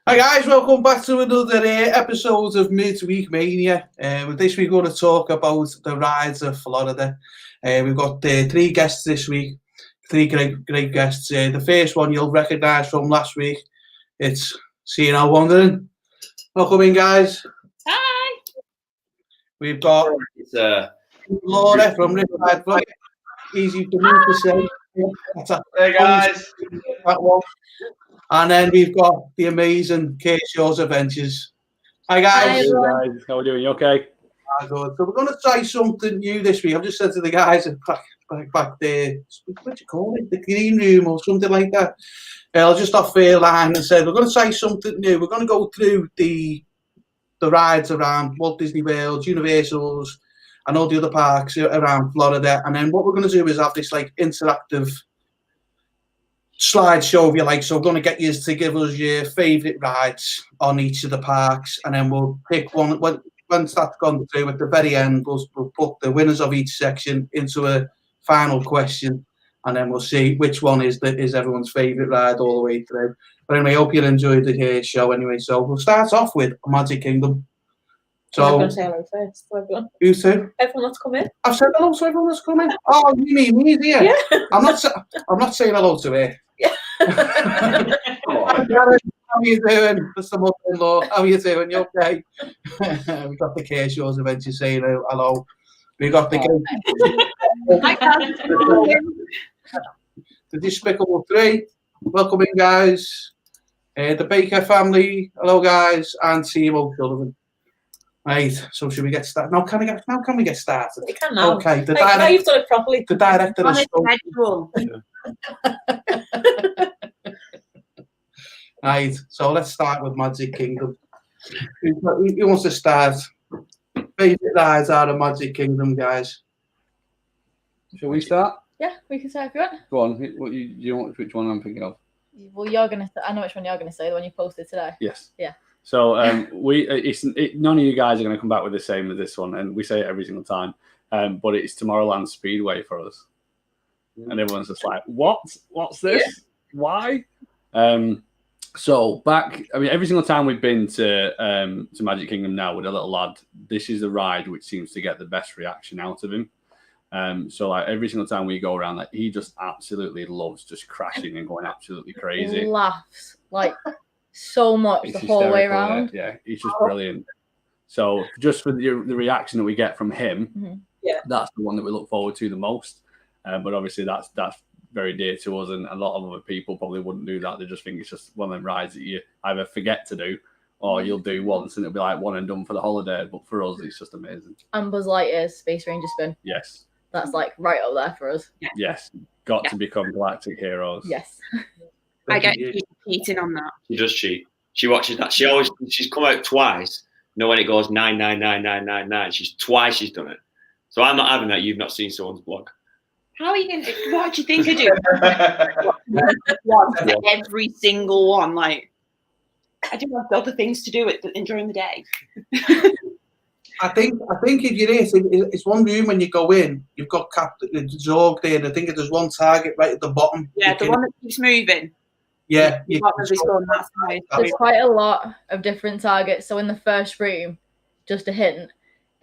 Hi guys, welcome back to another episode of Midweek Mania. This week we're going to talk about the rides of Florida. We've got 3 guests this week, 3 great guests. The first one you'll recognise from last week. It's CNL Wandering. Welcome in, guys. Hi. We've got Laura from Riverside. Easy for me to say. Hey guys. That one. And then we've got the amazing Kate Shaw's Adventures. Hi guys. Hi guys. How are we doing? You okay? Good. So we're going to try something new this week. I've just said to the guys back there, what do you call it? The green room or something like that. I just off fair line and said we're going to try something new. We're going to go through the rides around Walt Disney World, Universals, and all the other parks around Florida. And then what we're going to do is have this like interactive slideshow, if you like. So we're going to get you to give us your favourite rides on each of the parks, and then we'll pick one. Once that's gone through, at the very end, we'll put the winners of each section into a final question, and then we'll see which one is everyone's favourite ride all the way through. But anyway, I hope you enjoyed the show anyway. So we'll start off with Magic Kingdom. So I'm going to say hello first to everyone. You too? Everyone that's come in. I've said hello to everyone that's come in. Oh, you mean me, dear? Yeah. I'm not saying hello to her. Yeah. How are you doing, Mr. Mother-in-law? How are you doing? You okay? We got the Kate Shaw's Adventures saying hello. We got the the Despicable 3. Welcome in, guys. The Baker family. Hello, guys. And Team O'Sullivan. Right. So should we get started? Now can we get started? We can now. Okay. Now you've done it properly. The director is Right, so let's start with Magic Kingdom. Who wants to start? Favourite rides out of Magic Kingdom, guys? Shall we start? Yeah, we can say if you want. Go on. Which one I'm thinking of? Well, I know which one you're gonna say. The one you posted today. Yes. Yeah. So none of you guys are going to come back with the same as this one, and we say it every single time. But it's Tomorrowland Speedway for us, and everyone's just like, "What? What's this? Yeah. Why?" So every single time we've been to Magic Kingdom now with a little lad, this is the ride which seems to get the best reaction out of him. So like every single time we go around, like he just absolutely loves just crashing and going absolutely crazy. He laughs like so much the whole way around. Yeah, he's just brilliant. So just for the reaction that we get from him, that's the one that we look forward to the most. But obviously that's very dear to us, and a lot of other people probably wouldn't do that. They just think it's just one of them rides that you either forget to do or you'll do once and it'll be like one and done for the holiday. But for us, it's just amazing. And Buzz Lightyear's Space Ranger spin. Yes. That's like right up there for us. Yes. Got to become galactic heroes. Yes. I get cheating on that. She does cheat. She watches that. She's come out twice. You know when it goes 9999999. She's done it. So I'm not having that. You've not seen someone's blog. How are you going to? What do you think I do? Every single one. Like I do have other things to do during the day. I think if you're it's one room when you go in. You've got Captain Zorg there, and I think there's one target right at the bottom. Yeah, the one that keeps moving. Yeah, there's quite a lot of different targets. So in the first room, just a hint,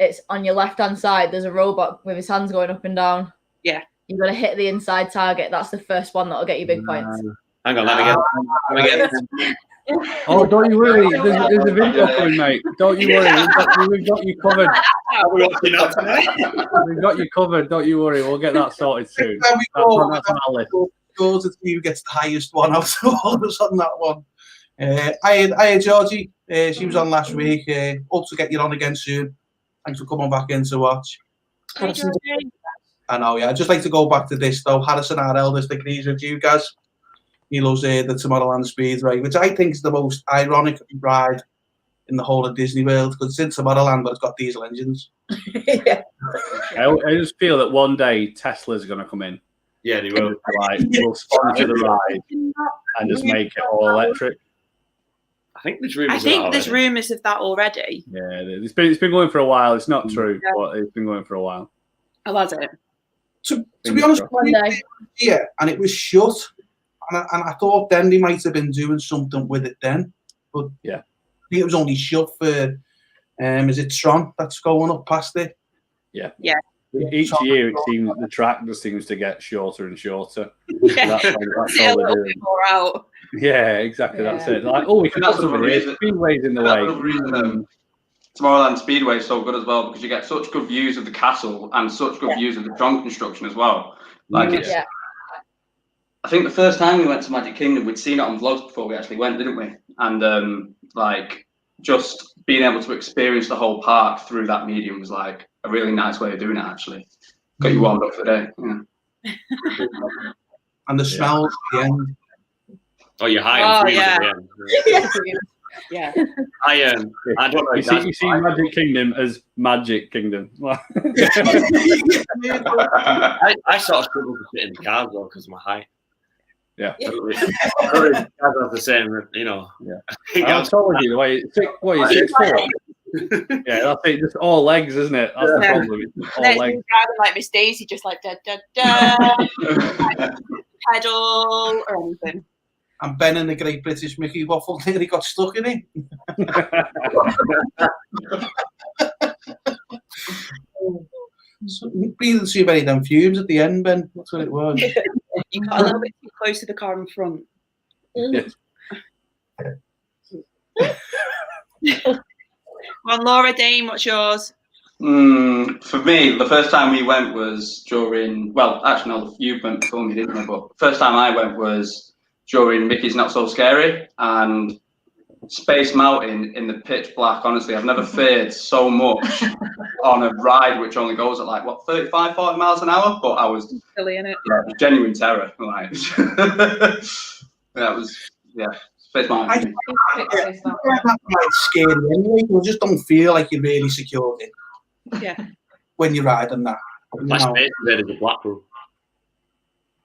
it's on your left-hand side. There's a robot with his hands going up and down. Yeah, you've got to hit the inside target. That's the first one that'll get you big points. Hang on, let me get Oh, don't you worry. There's a video coming, mate. Don't you worry. We've got you covered. We've got you covered. Don't you worry. We'll get that sorted soon. That's on our list. Goes to who gets the highest one out of all of us on that one. I had Georgie. She was on last week. Hope to get you on again soon. Thanks for coming back in to watch. Hi, Georgie. I know, yeah. I'd just like to go back to this though. Harrison, our eldest, agrees with you guys. He loves the Tomorrowland Speedway, which I think is the most ironic ride in the whole of Disney World, because it's in Tomorrowland, but it's got diesel engines. Yeah. I just feel that one day Tesla's going to come in. Yeah, they will. We'll sponsor the ride and just make it all electric. I think there's rumours of that already. Yeah, it's been going for a while. It's not true, but it's been going for a while. Oh, was it? To be honest, yeah, and it was shut. And I thought then they might have been doing something with it then, but yeah, I think it was only shut for. Is it Tron that's going up past it? Yeah. Yeah. Each year, it seems the track just seems to get shorter and shorter. Yeah. That's all they're doing. More out. Yeah, exactly. That's Yeah. it. Like, oh, we can That's put something another here. reason- Speedway's in the That's way. another reason Tomorrowland Speedway is so good as well, because you get such good views of the castle and such good views of the Tron construction as well. Like it's. Yeah. I think the first time we went to Magic Kingdom, we'd seen it on vlogs before we actually went, didn't we? And like just being able to experience the whole park through that medium was like a really nice way of doing it. Actually, got you warmed up for the day. Yeah. And the smells at the end. Oh, you're high. Oh, and yeah. yeah. Yeah. I don't know. You see Magic Kingdom as Magic Kingdom. I sort of struggle to sit in the car though because of my height. Yeah. I have the same, you know. Yeah. I told you the way. What are you 6'4"? Yeah, that's it. Just all legs, isn't it? That's the problem. It's all Next legs. thing driving like Miss Daisy, just like da da da, pedal or anything. And Ben and the Great British Mickey waffle nearly got stuck in it. So, breathing too many damn fumes at the end, Ben. That's what it was. You got a little bit too close to the car in front. Yes. Well, Laura Dane, what's yours? For me, the first time we went was during. Well, actually, no, you went before me, didn't you? But the first time I went was during Mickey's Not So Scary and Space Mountain in the pitch black. Honestly, I've never feared so much on a ride which only goes at like what 35, 40 miles an hour. But I was Silly, innit? yeah, genuine terror. Like that was Space Mountain. That might scare you anyway. You just don't feel like you're really secured in Yeah. when you're riding that. You My know, Space Invaders at Blackpool.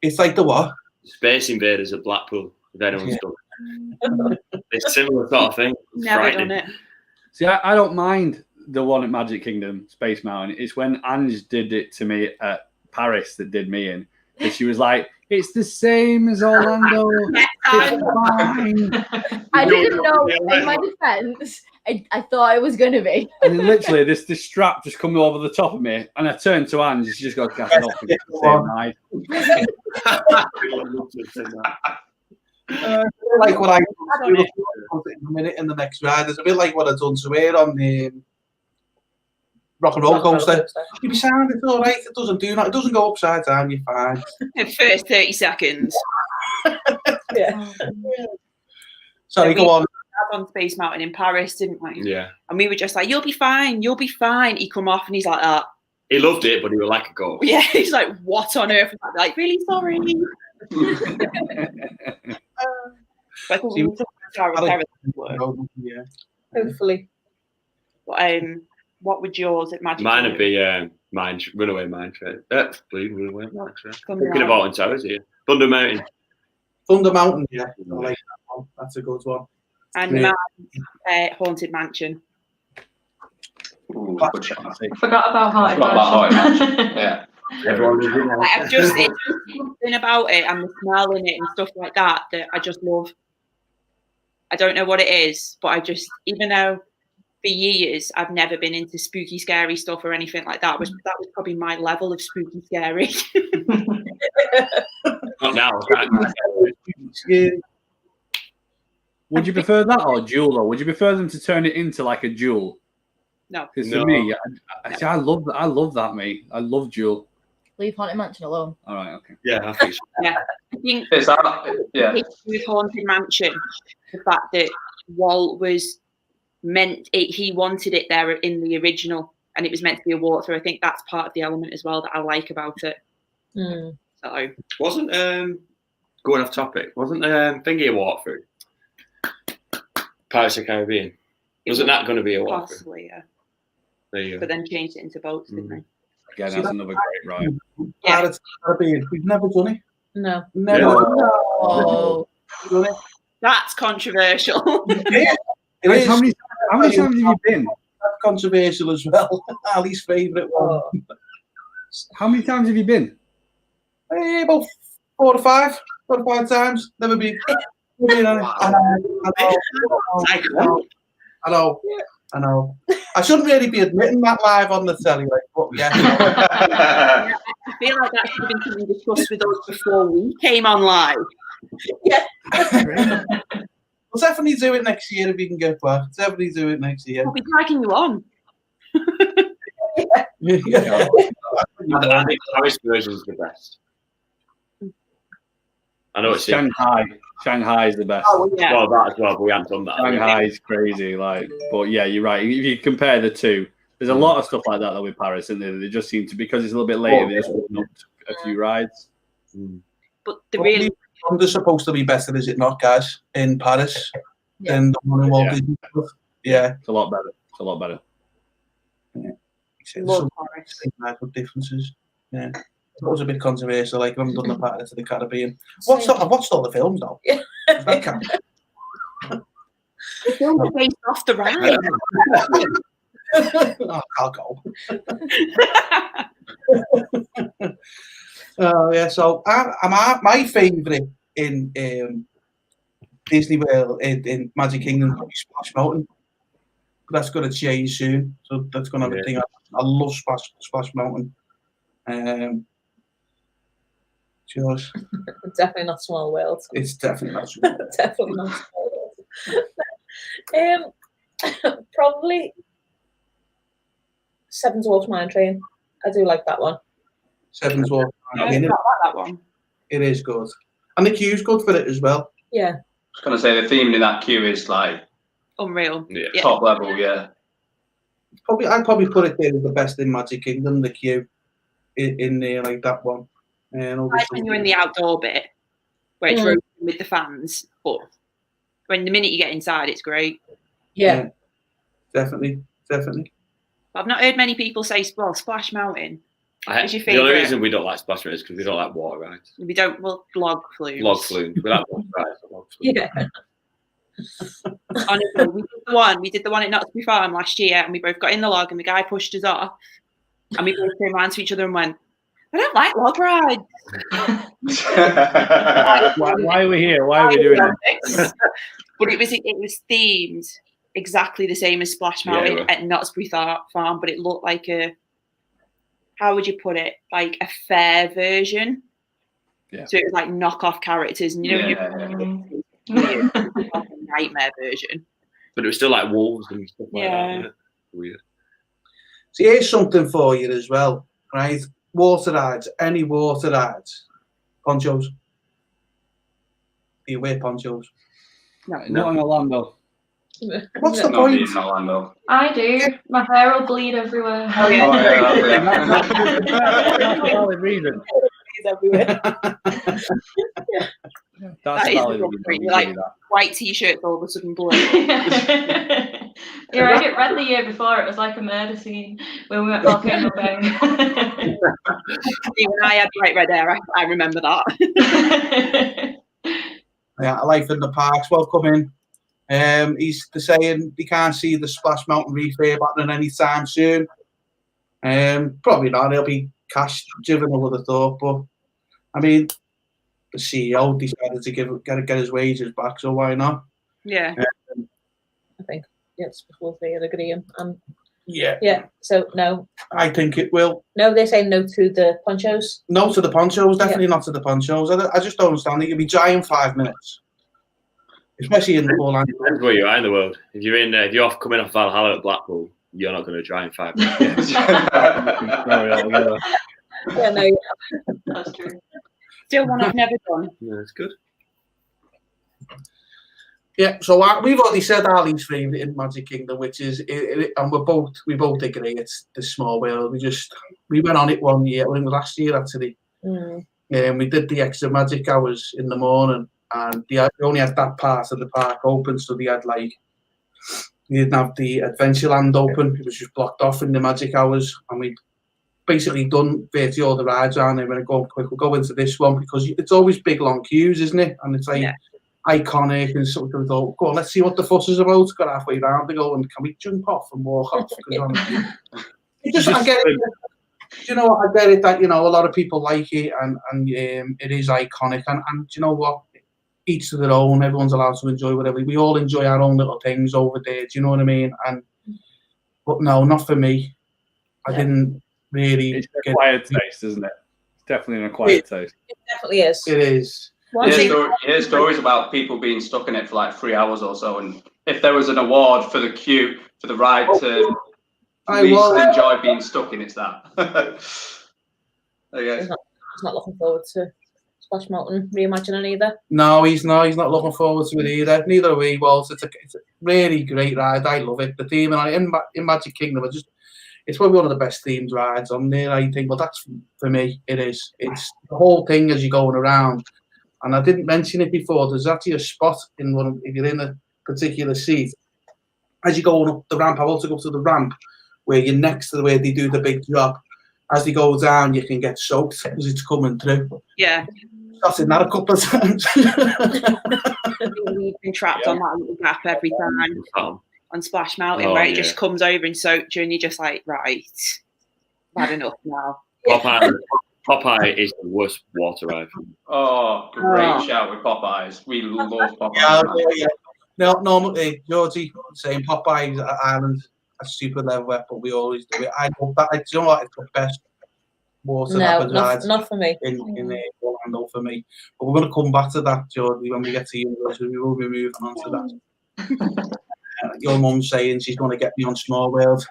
it's like the what? Space Invaders at Blackpool. If anyone's done it. It's a similar sort of thing. It's Never frightening. done it. See, I don't mind the one at Magic Kingdom, Space Mountain. It's when Ange did it to me at Paris that did me in. And she was like, it's the same as Orlando. It's fine. I didn't know. In my defense, I thought it was going to be. And then literally, this strap just come over the top of me, and I turned to Ange, and she just got gas off and it's the same ride. Like what I do in a minute in the next ride. It's a bit like what I've done to her on the rock and roll coaster. You be sound, it's all right. It doesn't do that. It doesn't go upside down. You're fine. The first 30 seconds. Yeah. Sorry, go on. On Space Mountain in Paris, didn't we? Yeah. And we were just like, you'll be fine, you'll be fine. He come off and he's like that. He loved it, but he was like a goat. Yeah, he's like, what on earth? I'm like, really sorry. But I think we need to start with Paris. Yeah. Hopefully. What would yours at Magic Mine would Kingdom? be Runaway Mine Train. Please, Runaway Mine Train. Thunder Thinking about in towers here. Thunder Mountain. Thunder Mountain, yeah. I like that one. That's a good one. And Yeah. mine, Haunted Mansion. Ooh, good shot. Forgot about Haunted Mansion. Yeah. Everyone was in there. Like, it's just something about it and the smell in it and stuff like that I just love. I don't know what it is, but I just, even though for years I've never been into spooky, scary stuff or anything like that, that was probably my level of spooky, scary. Not now. Yeah. Would you prefer that or Jewel? Or would you prefer them to turn it into like a Jewel? No. Because No. for me, I love that. I love that, mate. I love Jewel. Leave Haunted Mansion alone. All right, okay. Yeah, I think so. Yeah, I think It's yeah. with Haunted Mansion, the fact that Walt was he wanted it there in the original, and it was meant to be a walkthrough. I think that's part of the element as well that I like about it. Mm. So Wasn't going off topic? Wasn't Thingy a walkthrough? Pirates of the Caribbean. Wasn't that going to be a walkthrough? possibly, yeah. There you But go. then changed it into boats, didn't they? Again, that's another great ride. Yeah. Pirates of the Caribbean. We've never done it. No. Never Oh. done it. That's controversial. Yeah, it Guys, is. how many times have you been? That's controversial as well. Ali's favourite one. How many times have you been? About 4 or 5. 4 or 5 times. Never been. I know. I shouldn't really be admitting that live on the telly, like, but yeah. I feel like that should have been something discussed with us before we came on live. Yeah. We'll definitely do it next year if we can get back. Definitely do it next year. We'll be dragging you on. Yeah. I think Paris version is the best. I know it's Shanghai. Shanghai is the best. Oh, yeah. Well, that as well, but we haven't done that. Shanghai is crazy, like. But yeah, you're right. If you compare the two, there's a lot of stuff like that with Paris, isn't there? They just seem to, because it's a little bit later, they just open up a few rides. But the really London's supposed to be better, is it not, guys? In Paris, than the one in Walt Disney. Yeah, it's a lot better. It's a lot better. Yeah. love Paris. Some differences. Yeah. That was a bit controversial, like when I've done the Pirates of the Caribbean. I've watched all the films now. That count? The films are based off the ride. Oh, I'll go. Yeah, so my favourite in Disney World, in Magic Kingdom, is Splash Mountain. That's going to change soon, so that's going to have a thing. I love Splash Mountain. Yours? Definitely not Small World. It's definitely not Small World. Definitely not Small World. Probably Seven Dwarfs Mine Train. I do like that one. Seven Dwarfs Mine Train. I like that one. It is good, and the queue's good for it as well. Yeah. I was going to say the theme in that queue is like Unreal. Yeah. top level. Yeah. I'd probably put it there as the best in Magic Kingdom. The queue in there, like that one. And Like when you're in the outdoor bit where it's rotating with the fans, but when the minute you get inside, it's great. Yeah. Definitely. But I've not heard many people say Splash Mountain. What's your The favourite? only reason we don't like Splash Mountain is because we don't like water rides. We don't. Well, log flumes. Log flumes. We like water rides. Log flumes. Yeah. Honestly, we did the one at Not to Be Farm last year, and we both got in the log, and the guy pushed us off, and we both turned around to each other and went, "I don't like log rides." Why are we here? Why are we doing this? But it was themed exactly the same as Splash Mountain at Knott's Berry Farm, but it looked like how would you put it? Like a fair version. Yeah. So it was like knockoff characters, and a nightmare version. But it was still like wolves and stuff like that. Weird. So here's something for you as well, right? Water rides, any water rides, ponchos. Do you wear ponchos? Not in Orlando. What's the Not point? in Orlando. I do. My hair will bleed everywhere. Oh, yeah. That's a valid reason. That's a valid reason. Like white t-shirts all of a sudden blue. Yeah, I get read the year before. It was like a murder scene when we went Volcano Bay. Even I had bright red hair. I remember that. Yeah, Life in the Parks, welcome in. He's saying he can't see the Splash Mountain refurb happening anytime soon. Probably not. He'll be cash driven, I would have thought. But I mean, the CEO decided to get his wages back, so why not? Yeah. I think yes, before they agree. Yeah. Yeah. So no. I think it will. No, they're saying no to the ponchos. No to the ponchos, definitely not to the ponchos. I just don't understand. It could be dry in 5 minutes, especially in the Orlando. Depends where you are in the world. If you're coming off Valhalla at Blackpool, you're not going to dry in 5 minutes. Yeah, no, That's true. Still one I've never done. Yeah, it's good. Yeah, so we've already said our least favourite in Magic Kingdom, which is, and we both agree it's the Small World. We went on it one year, I think it was last year actually. We did the extra magic hours in the morning, and they only had that part of the park open, so they didn't have the Adventureland open. It was just blocked off in the magic hours, and we basically done virtually all the rides around there. We're going quick. We'll go into this one because it's always big long queues, isn't it? And it's like iconic and something. We thought, go on, let's see what the fuss is about. Got halfway round to go, and can we jump off and walk off? I get it. you know what? I get it that a lot of people like it, and it is iconic. And do you know what? Each to their own. Everyone's allowed to enjoy whatever. We all enjoy our own little things over there. Do you know what I mean? But no, not for me. I didn't really. It's an acquired taste, isn't it? It's definitely an acquired taste. It definitely is. It is. You hear stories about people being stuck in it for like 3 hours or so, and if there was an award for the queue for the ride to least enjoy being stuck in, it's that. Okay. He's not looking forward to Splash Mountain reimagining either. No, he's not. He's not looking forward to it either. Neither are we. Well, it's a really great ride. I love it. The theme in Magic Kingdom, it's probably one of the best themed rides on there, I think. But that's, for me, it is. It's the whole thing as you're going around. And I didn't mention it before. There's actually a spot if you're in a particular seat, as you're going up the ramp. I want to go to the ramp where you're next to where they do the big drop. As they go down, you can get soaked as it's coming through. Yeah. I've seen that a couple of times. We've been trapped on that little gap every time on Splash Mountain, where it just comes over and soaks you, and you're just like, right, bad enough now. Popeye is the worst water ride. Oh, great shout with Popeyes. We love Popeyes. Yeah. No, normally, Georgie saying Popeyes at Ireland at stupid level, but we always do it. I love that. Do you know what? It's the best water rides. Not for me. In Orlando for me. But we're going to come back to that, Georgie, when we get to Universal. We will be moving on to that. Your mum's saying she's going to get me on Small World.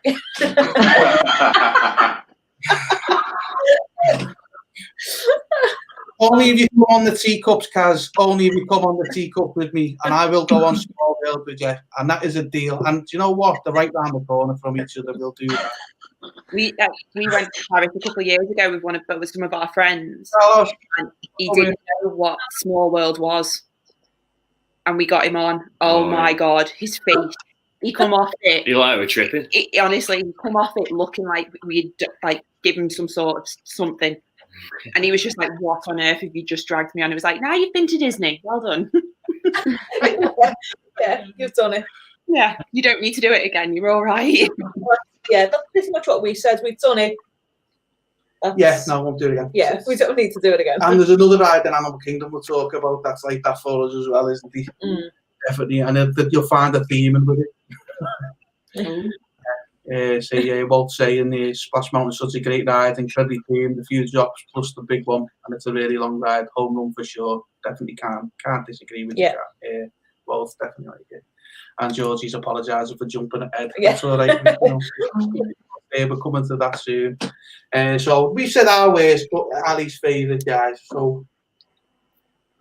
Only if you come on the teacups, Kaz. Only if you come on the teacup with me, and I will go on Small World with you. And that is a deal. And do you know what? They're right round the corner from each other. We'll do that. We went to Paris a couple of years ago with some of our friends. And he didn't know what Small World was. And we got him on. Oh my God, his face. He come off it. You like we're tripping? Honestly, he come off it looking like we'd give him some sort of something. And he was just like, what on earth have you just dragged me on? It was like, now you've been to Disney. Well done. Yeah, you've done it. Yeah, you don't need to do it again. You're all right. Yeah, that's pretty much what we said. We've done it. No, I won't do it again. Yeah, we don't need to do it again. And there's another ride in Animal Kingdom we'll talk about that's like that for us as well, isn't he? Definitely. And you'll find a theme with it. Walt saying the Splash Mountain is such a great ride, incredibly themed, a few drops plus the big one, and it's a really long ride, home run for sure. Definitely can't disagree with you. Walt definitely like it. And Georgie's apologising for jumping ahead. That's all right. We're coming to that soon. So we said our worst, but Ali's favourite, guys. So,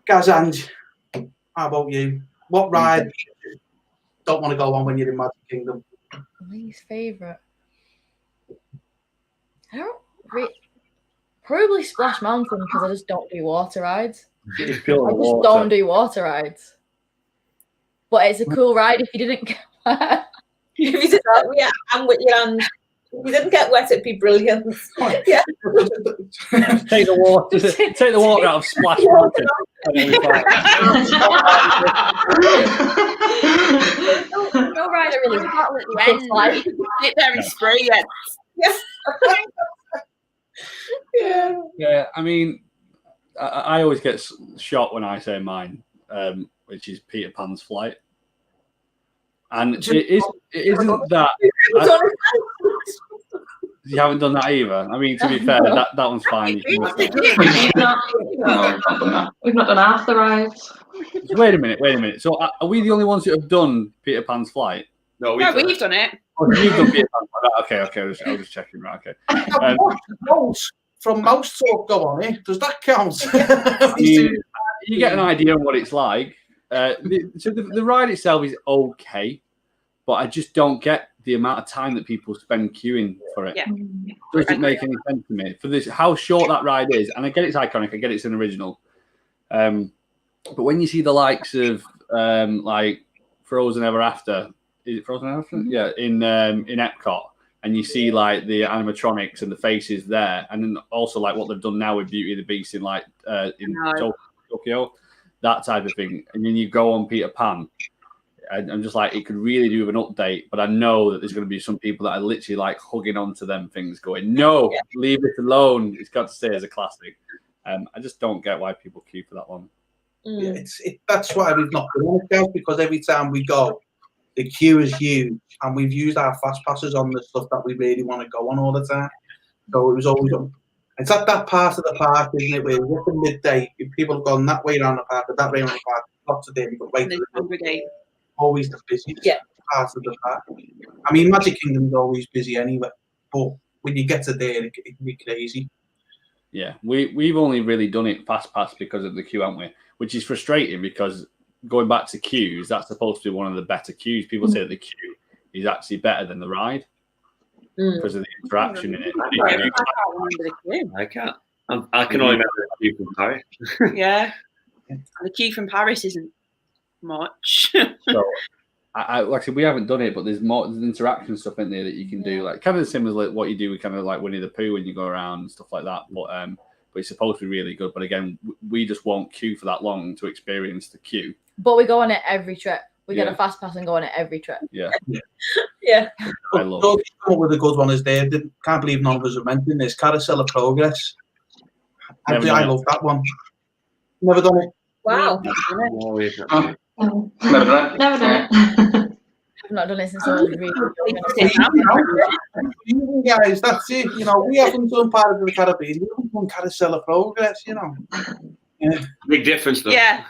Gazange, how about you? What ride don't want to go on when you're in Magic Kingdom? Least favourite. I don't probably Splash Mountain because I just don't do water rides. I just don't do water rides. But it's a cool ride if you didn't get wet. If you did that, and with your hands. If you didn't get wet, it'd be brilliant. Yeah. Take the water out of Splash Mountain. No rider really hot at the end. Like, sit there and spray it. Yeah. I mean, I always get shot when I say mine, which is Peter Pan's Flight. And it isn't that. You haven't done that either. I mean, to be fair, that one's fine. We've not done half the rides. Wait a minute. So are we the only ones that have done Peter Pan's Flight? No, we've done it. Oh, you've done Peter Pan's Flight. Okay. I was checking. Right, okay. From Mouse Talk go on it. Does that count? You get an idea of what it's like. The ride itself is okay, but I just don't get the amount of time that people spend queuing for it. Yeah. It doesn't make any sense to me. For this, how short that ride is, and I get it's iconic, I get it's an original. But when you see the likes of like Frozen Ever After, is it Frozen Ever After? Mm-hmm. Yeah, in Epcot, and you see like the animatronics and the faces there, and then also like what they've done now with Beauty and the Beast in Tokyo, that type of thing. And then you go on Peter Pan. I'm just like, it could really do with an update, but I know that there's going to be some people that are literally like hugging onto them things going, no, leave it alone. It's got to stay as a classic. I just don't get why people queue for that long. Yeah, that's why we've not done it, guys, because every time we go, the queue is huge, and we've used our fast passes on the stuff that we really want to go on all the time. So it was always it's at that part of the park, isn't it, where you get to midday, if people have gone that way around the park, or that way around the park, lots of days, but wait, always the busiest part of the park. I mean, Magic Kingdom's always busy anyway, but when you get to there, it can be crazy. Yeah, we've only really done it fast pass because of the queue, haven't we? Which is frustrating because going back to queues, that's supposed to be one of the better queues. People say that the queue is actually better than the ride because of the interaction in it. I can't. I can only remember the queue from Paris. Yeah, the queue from Paris isn't much. So, like I said, we haven't done it, but there's interaction stuff in there that you can do, like kind of similar to what you do with kind of like Winnie the Pooh when you go around and stuff like that. But it's supposed to be really good. But again, we just won't queue for that long to experience the queue. But we go on it every trip. We get a fast pass and go on it every trip. Yeah. I love it. Come up with a good one is there. Can't believe none of us have mentioned this. Carousel of Progress. I love that one. Never done it. Wow. Never done it. I've not done it since I was really young. Guys, that's it. You know, we haven't done Pirates of the Caribbean. We haven't done Carousel of Progress, you know. Yeah. Big difference, though. Yeah.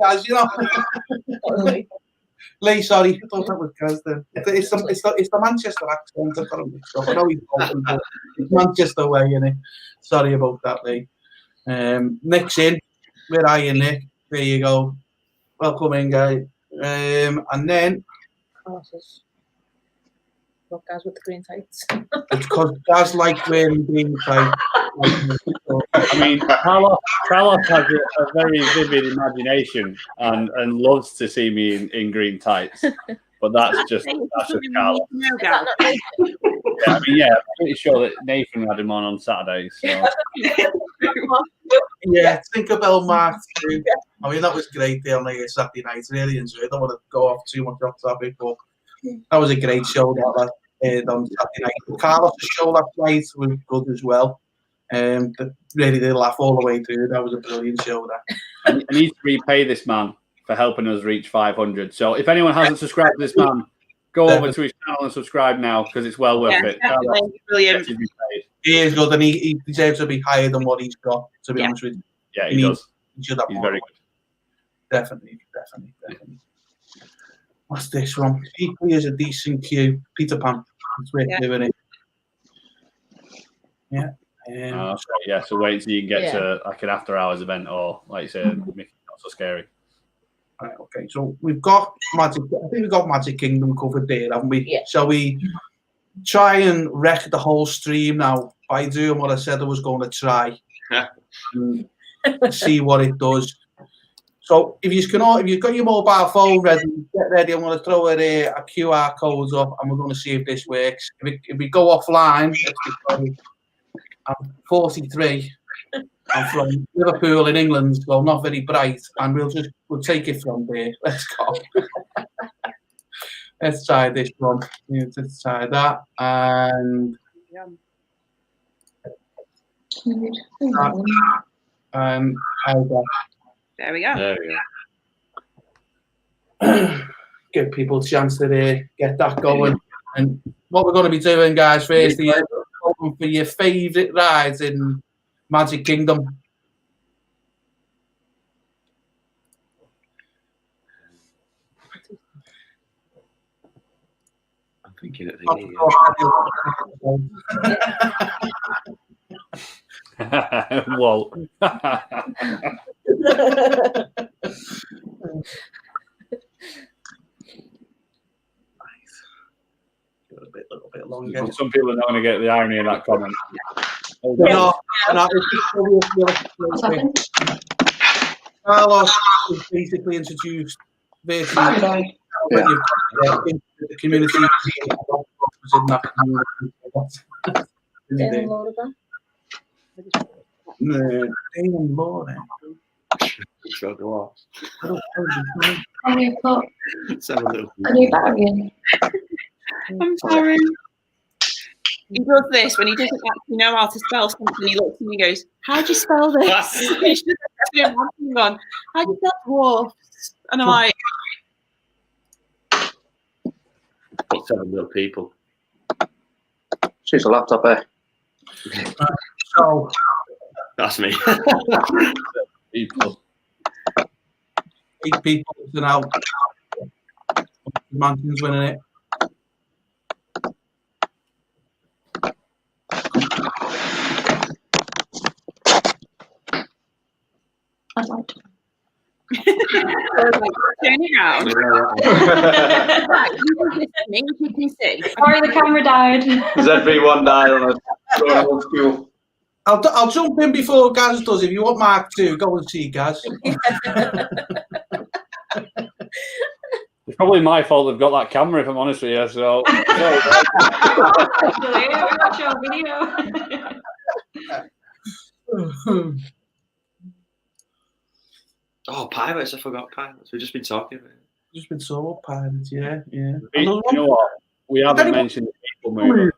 Guys, you know. Lee, sorry, I thought that was Gaz then. It's the Manchester accent. I got mixed up. I know he's Bolton, but it's Manchester way, innit? Sorry about that, Lee. Nick's in. Where are you, Nick? There you go. Welcome in, guys. And then. Look, guys with the green tights. It's because guys like wearing green tights. I mean, Carlos has a very vivid imagination and loves to see me in green tights. But that's just Carlos. Yeah, I'm pretty sure that Nathan had him on Saturday. So. Yeah, Tinkerbell Mark II. I mean, that was great there on Saturday night. Really enjoyed it. I don't want to go off too much off topic, but that was a great show that on Saturday night. Carlos' show last night was good as well. Really did laugh all the way through. That was a brilliant show. That I need to repay this man for helping us reach 500. So if anyone hasn't subscribed to this man, go over to his channel and subscribe now because it's well worth it. Brilliant. He is good, and he deserves to be higher than what he's got. To be honest with you, yeah, he does. He should have He's more. very good. Definitely. What's this one? Equally as a decent queue. Peter Pan. It's worth doing it. Yeah. So wait until you can get to like an after hours event or like you said, Mickey Not So Scary. Right, okay, so we've got Magic. I think we've got Magic Kingdom covered there, haven't we? Yeah. Shall we try and wreck the whole stream now by doing what I said I was going to try and see what it does? So if you've got your mobile phone ready, get ready. I'm going to throw a QR code up, and we're going to see if this works. If we go offline, I'm 43. I'm from Liverpool in England, so not very bright, and we'll take it from there. Let's go. Let's try this one. Let's try that, and there we go. Give people a chance to get that going. And what we're going to be doing, guys, first is looking for your favourite rides in Magic Kingdom. I'm thinking at Whoa. A little bit longer. Some people are not going to get the irony in that comment. Carlos is basically introduced virtually the community. spelled dwarfs. And you put 7 little a new battery in. I'm sorry. He does this when he doesn't actually know how to spell something. He looks at me and goes, "How do you spell this?" He's just gone, "How do you spell dwarfs?" And I'm like, Put 7 little people. She's a laptop, eh? So, That's me. People. 8 people to now. Mansion's winning it. I'd like to. turn it around. Right, you can listen to me, you can see. Sorry, the camera died. Z1 died on a old school. I'll jump in before Gaz does. If you want Mark 2, go and see Gaz. It's probably my fault they've got that camera, if I'm honest with you. So, Watch your video. Oh, pirates! I forgot pirates. We've just been talking about it. Just been so pirates, yeah. you know what? We haven't mentioned the people movie.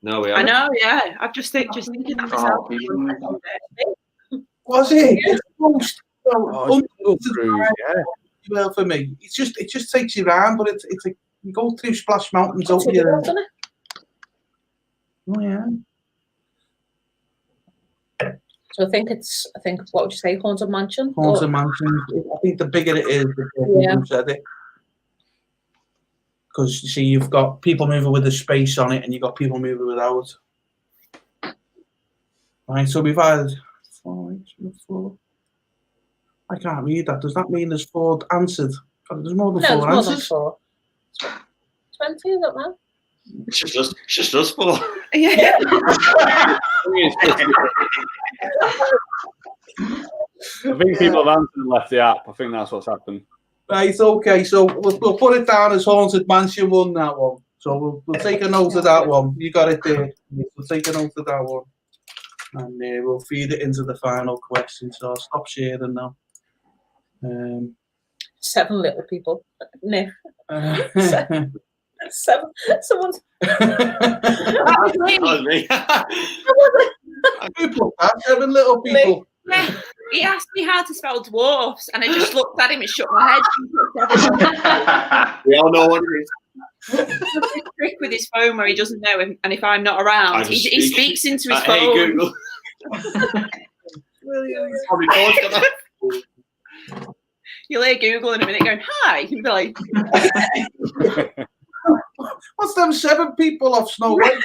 No, we I haven't. know, yeah. I've just thinking that myself. Was it? It's most Yeah. well for me. It just takes you around, but it's like you go through Splash Mountains, don't you? Oh yeah. So I think what would you say, Haunted Mansion? Haunted Mansion. I think the bigger it is, the more people said it. Because you see, you've got people moving with a space on it, and you've got people moving without. Right, so we've had 4. I can't read that. Does that mean there's 4 answered? There's more than 4 answers. 4. 20, is that man? It's just us 4. Yeah. I think people have answered and left the app. I think that's what's happened. Right, okay, so we'll put it down as Haunted Mansion won that one. So we'll take a note of that one. You got it there. We'll take a note of that one. And we'll feed it into the final question. So I'll stop sharing now. 7 little people. No. 7. Someone's. That was me. Who put that? 7 little people. Yeah. He asked me how to spell dwarfs, and I just looked at him and shook my head. We all know what it is. This trick with his phone where he doesn't know him, and if I'm not around, he speaks into his phone. Hey Google. You'll hear Google in a minute going, "Hi," you'll be like, What's them 7 people off Snow White?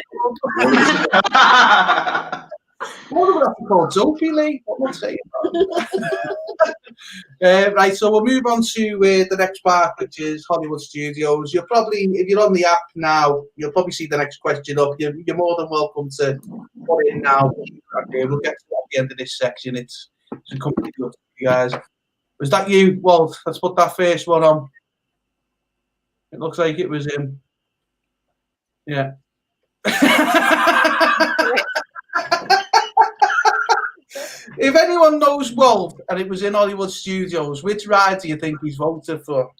What do we have to call Sophie Lee? What am I saying? Right, so we'll move on to the next part, which is Hollywood Studios. You'll probably, if you're on the app now, you'll probably see the next question up. You're more than welcome to put it in now. Okay, we'll get to that at the end of this section. It's a company good for you guys. Was that you, Walt? Let's put that first one on. It looks like it was him. Yeah. If anyone knows Walt and it was in Hollywood Studios, which ride do you think he's voted for?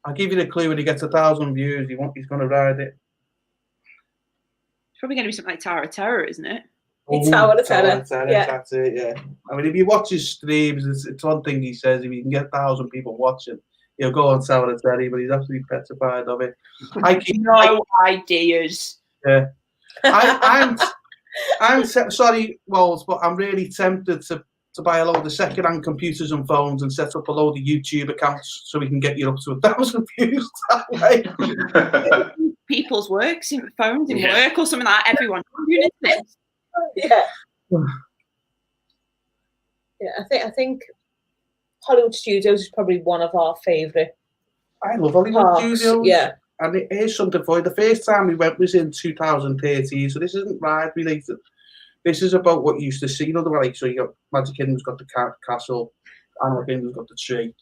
I'll give you the clue. When he gets 1,000 views, he's going to ride it. it's probably going to be something like Tower of Terror, isn't it? Tower of Terror. Yeah. That's it, yeah. I mean, if you watch his streams, it's one thing he says. If you can get 1,000 people watching, he'll go on Tower of Terror, but he's absolutely petrified of it. No ideas. Yeah. I'm sorry, Walls, but I'm really tempted to buy a load of second-hand computers and phones and set up a load of YouTube accounts so we can get you up to 1,000 views that way. People's works in phones in work or something like that. Everyone doing it. Yeah. Yeah, I think Hollywood Studios is probably one of our favourite. I love Hollywood Studios. Yeah. And here's something for you. The first time we went was in 2013, so this isn't ride related. This is about what you used to see. You know the way, like, so you got Magic Kingdom's got the castle, Animal Kingdom's got the tree,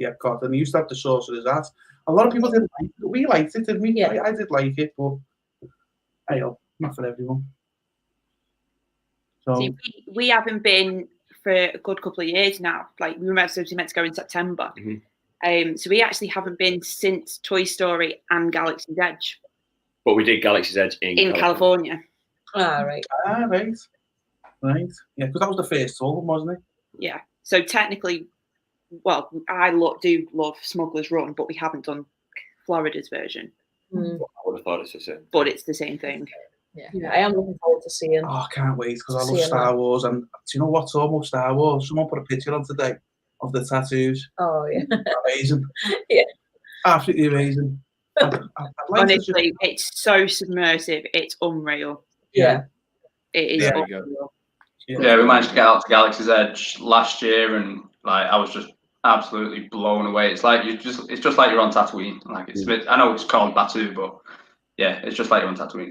Epcot, and you used to have the Sorcerer's Hat. A lot of people didn't like it. We liked it, didn't we? Yeah. I did like it, but hey, not for everyone. So See, we haven't been for a good couple of years now. Like we were meant to go in September. So we actually haven't been since Toy Story and Galaxy's Edge. But we did Galaxy's Edge in California. Right. Right. Yeah, because that was the first one, wasn't it? Yeah. So technically, well, I do love Smuggler's Run, but we haven't done Florida's version. I would have thought it's the same. But it's the same thing. Yeah, I am looking forward to seeing. Oh, I can't wait because I love Star Wars. And do you know what's almost Star Wars? Someone put a picture on today of the tattoos. Oh, yeah. Amazing. Yeah. Absolutely amazing. I'd like Honestly, it's so submersive. It's unreal. Yeah. It is unreal. Yeah, we managed to get out to Galaxy's Edge last year, and like I was just absolutely blown away. It's like it's just like you're on Tatooine. Like it's a bit, I know it's called Batuu, but yeah, it's just like you're on Tatooine.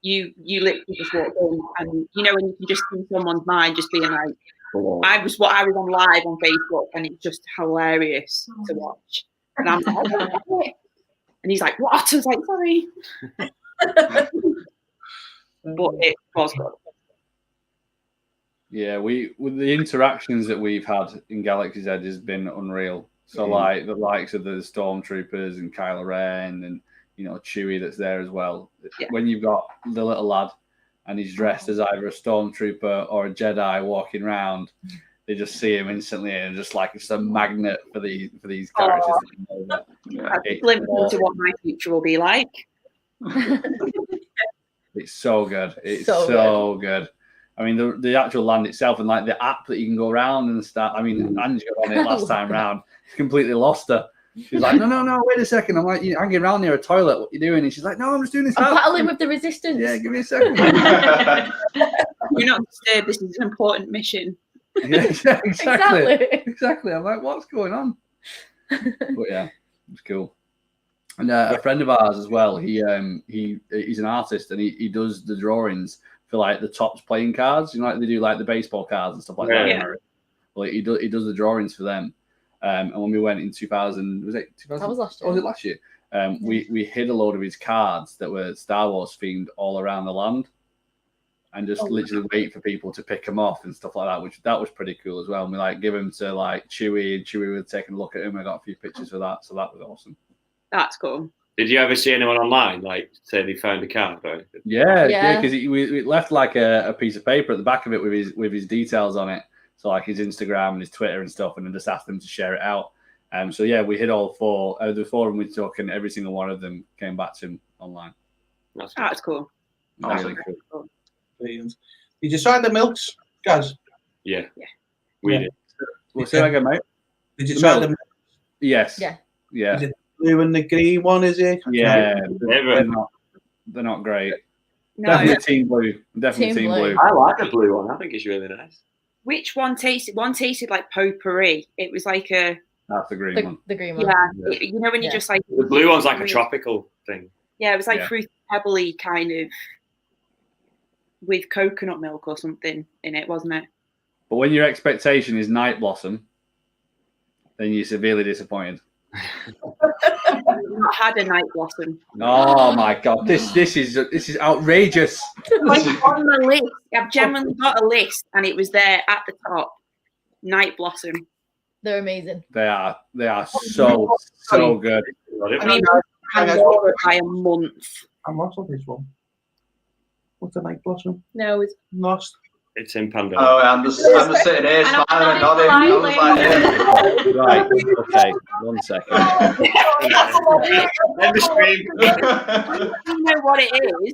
You literally just walk in, and you know when you can just see someone's mind just being like, I was on live on Facebook, and it's just hilarious to watch. And I'm like, and he's like, what? I was like, sorry. But it was good. Yeah, with the interactions that we've had in Galaxy's Edge has been unreal. So like the likes of the Stormtroopers and Kylo Ren and Chewie that's there as well. Yeah. When you've got the little lad and he's dressed as either a Stormtrooper or a Jedi walking around, they just see him instantly and just like it's a magnet for these characters. A glimpse into what my future will be like. It's so good. It's so good. I mean, the actual land itself and like the app that you can go around and stuff. I mean, Angie got on it last time round. Completely lost her. She's like, no, wait a second. I'm like, you're hanging around near a toilet. What are you doing? And she's like, no, I'm just doing this. I'm battling with the resistance. Yeah, give me a second. You're not disturbed. This is an important mission. Yeah, exactly. I'm like, what's going on? But yeah, it's cool. And a friend of ours as well. He's an artist and he does the drawings for like the Topps playing cards. Like they do like the baseball cards and stuff like that. Yeah. Well, he does the drawings for them. And when we went in 2000, was it 2000? That was last year. Or was it last year? We hid a load of his cards that were Star Wars themed all around the land, and just literally wait for people to pick them off and stuff like that. That was pretty cool as well. And we like give them to like Chewie, and Chewie would take a look at him. I got a few pictures for that, so that was awesome. That's cool. Did you ever see anyone online like say they found a card? Right? Yeah, because we left like a piece of paper at the back of it with his details on it. So like his Instagram and his Twitter and stuff, and then just asked them to share it out. So yeah, we hit all four. The four of them we took, and every single one of them came back to him online. That's cool. Really cool. Did you try the milks, guys? Yeah. We did. Well, say that again, mate. Did you try the milks? Yes. Yeah. Is it blue and the green one? Is it? Yeah. They're not great. No. Definitely team blue. Team blue. I like the blue one. I think it's really nice. Which one tasted? One tasted like potpourri. It was like a. That's the green one. The green one. Yeah. You know when you just like. The blue one's like a tropical thing. Yeah, it was like fruity pebbly kind of. With coconut milk or something in it, wasn't it? But when your expectation is Night Blossom, then you're severely disappointed. I've not had a Night Blossom. Oh my god, this is outrageous. Like on the list, I've genuinely got a list, and it was there at the top. Night Blossom. They're amazing. They are so good. I mean, Pandora by a month. I'm lost on this one. What's the Night Blossom? No, it's lost. It's in Pandora. Oh, I'm just sitting here smiling and nodding. I was like, right, okay, 1 second. You know what it is.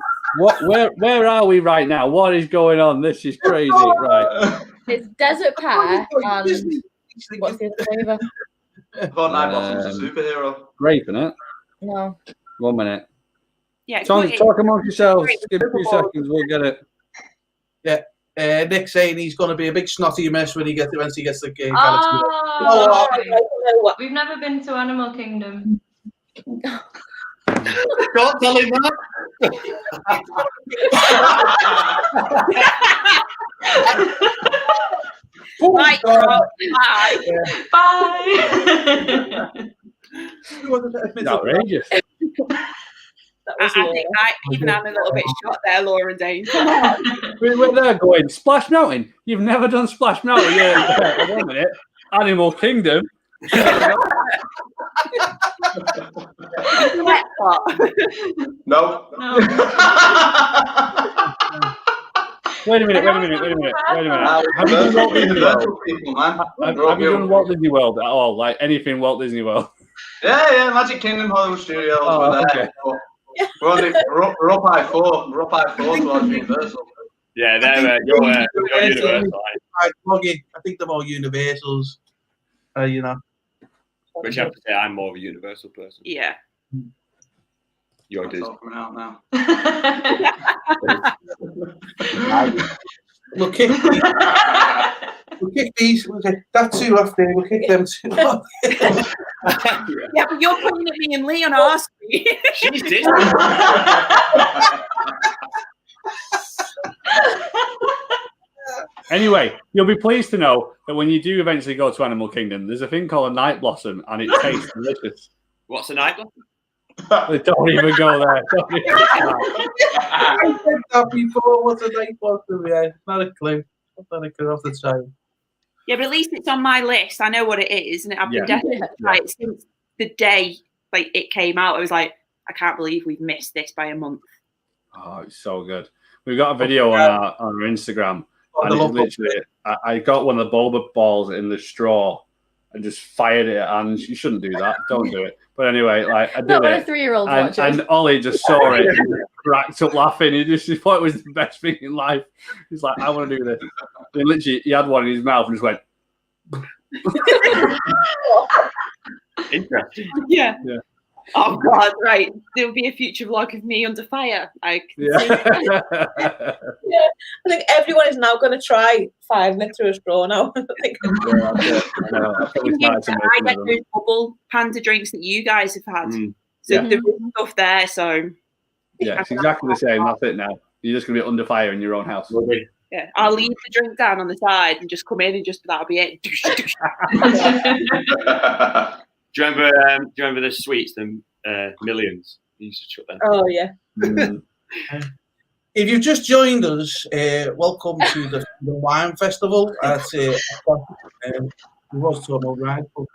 Where are we right now? What is going on? This is crazy. Right. It's desert pear and what's the other flavour? I thought Night Blossom's a superhero. Grape, innit? No. 1 minute. Yeah, talk amongst yourselves. Give it a few seconds, we'll get it. Yeah. Nick's saying he's going to be a big snotty mess when he gets the game. We've never been to Animal Kingdom. Don't tell him that. Bye. Outrageous. That I was think Laura. I'm a little bit shocked there, Laura Dane. We were there going, Splash Mountain? You've never done Splash Mountain? Yeah, wait a minute. Animal Kingdom? No. No. Wait a minute. Have you done Walt Disney World? People, man. Have you done Walt Disney World at all? Like anything Walt Disney World? Yeah, Magic Kingdom, Hollywood Studios. We're there. Okay. We're up high four. We're up high four towards Universal. Yeah, they're your Universal. I think they're more Universals. You know. Which I have to say, I'm more of a Universal person. Yeah. You're It's Disney. all coming out now. We'll kick these. That two off there. We'll kick them two off. Yeah, but you're pointing at me and Lee on our screen. She's Disney. Anyway, you'll be pleased to know that when you do eventually go to Animal Kingdom, there's a thing called a night blossom, and it tastes delicious. What's the night? Don't even go there. Don't even I said that before. What's a night blossom? Yeah, not a clue. Not a clue off the time. Yeah, but at least it's on my list. I know what it is, and I've been Yeah. definitely tried it since the day like it came out. I was like, I can't believe we've missed this by a month. Oh, it's so good. We've got a video on our Instagram. And it's literally, I got one of the boba balls in the straw and just fired it. And you shouldn't do that. Don't do it. But anyway, like I did Not when a it. 3-year-old And, watches. and Ollie just saw it and cracked up laughing. He thought it was the best thing in life. He's like, I want to do this. And literally, he had one in his mouth and just went. Interesting. Yeah. Yeah. Oh God! Right, there'll be a future vlog of me under fire. Yeah. I think everyone is now going to try 5 minutes through a straw now. I think. I get those bubble panda drinks that you guys have had. So Yeah. there is stuff there. So Yeah, it's exactly the same. That's it now. You're just going to be under fire in your own house. yeah, I'll leave the drink down on the side and just come in and just that'll be it. Do you remember the sweets, the Millions? You used to chuck them. Oh yeah. If you've just joined us, welcome to the Wine Festival at it was to a ride. Oh,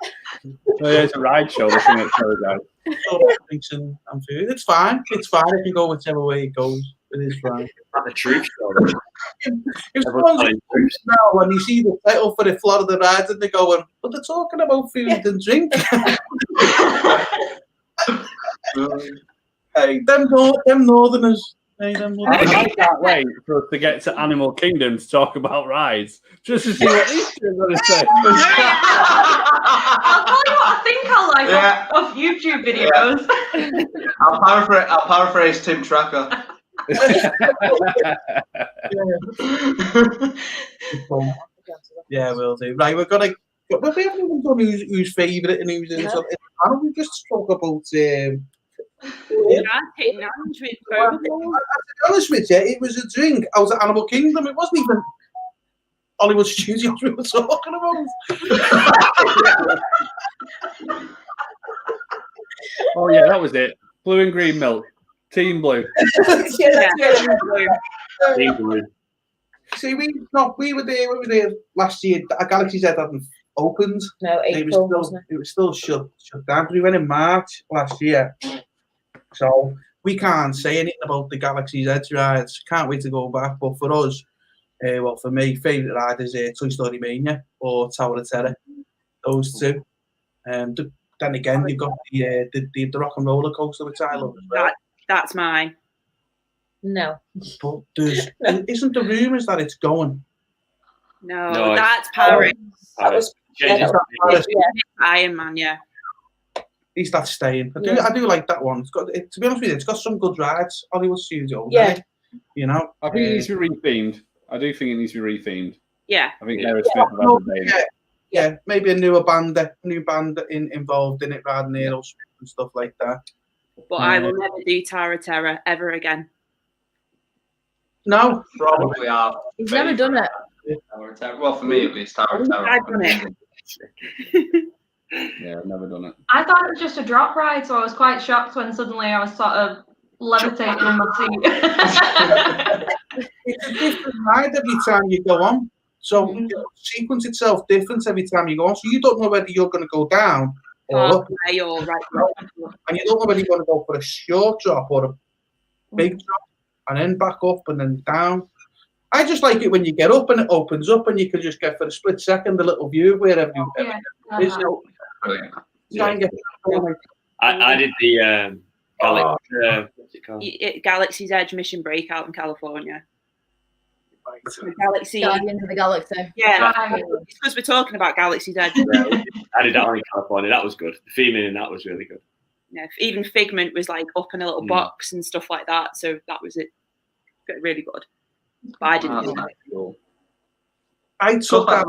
yeah, it's a ride show. This thing Drinks and food. It's fine. It's fine if you go whichever way it goes. It is fine. The truth show. If someone's now when you see the title for the Florida rides and they're going, but they're talking about food and drink. Hey, them northerners. Hey, I can't wait for us to get to Animal Kingdom to talk about rides, just to see what these two are going to say. I'll tell you what I think I like of YouTube videos. I'll paraphrase Tim Tracker. Yeah, we'll do. Right, we haven't even done who's favourite and who's in. So, why don't we just talk about? To be honest with you, it was a drink out at Animal Kingdom. It wasn't even Hollywood Studios we were talking about. Oh yeah, that was it. Blue and green milk. Team Blue. Team Blue. See, we were there last year. Galaxy's Edge hadn't opened. No, April, wasn't it? It was still shut down. But we went in March last year. So we can't say anything about the Galaxy's Edge rides. Can't wait to go back. But for us, well, for me, favourite ride is Toy Story Mania or Tower of Terror. Those two. Then again, you've got the Rock and Roller Coaster, which I love as well. That's mine. No. But isn't the rumours that it's going? No, that's Paris. That was Iron Man, yeah. At least that's staying. I do like that one. It's got, to be honest with you, it's got some good rides. Hollywood Studios. Yeah. You know. I think it needs to be rethemed. I do think it needs to be rethemed. Yeah. I think Aerosmith Yeah, maybe a new band involved in it rather than Aerosmith and stuff like that. But I will never do Tower of Terror ever again. No, probably are. He's never done it. Well, for me at least, Tower of Terror. I've done it. Yeah, I've never done it. I thought it was just a drop ride, so I was quite shocked when suddenly I was sort of levitating in my seat. It's a different ride every time you go on. So the sequence itself different every time you go on. So you don't know whether you're going to go down or up. Halfway or right. And you don't know whether you're going to go for a short drop or a big drop and then back up and then down. I just like it when you get up and it opens up and you can just get for a split second a little view of where everything is. I did the what's it called? Galaxy's Edge mission breakout in California. Galaxy. Guardians of the Galaxy. Yeah, it's because we're talking about Galaxy's Edge. I did that one in California. That was good. The theming in that was really good. Yeah, even Figment was like up in a little box and stuff like that. So that was it. Really good. But I didn't do that. Cool. I took out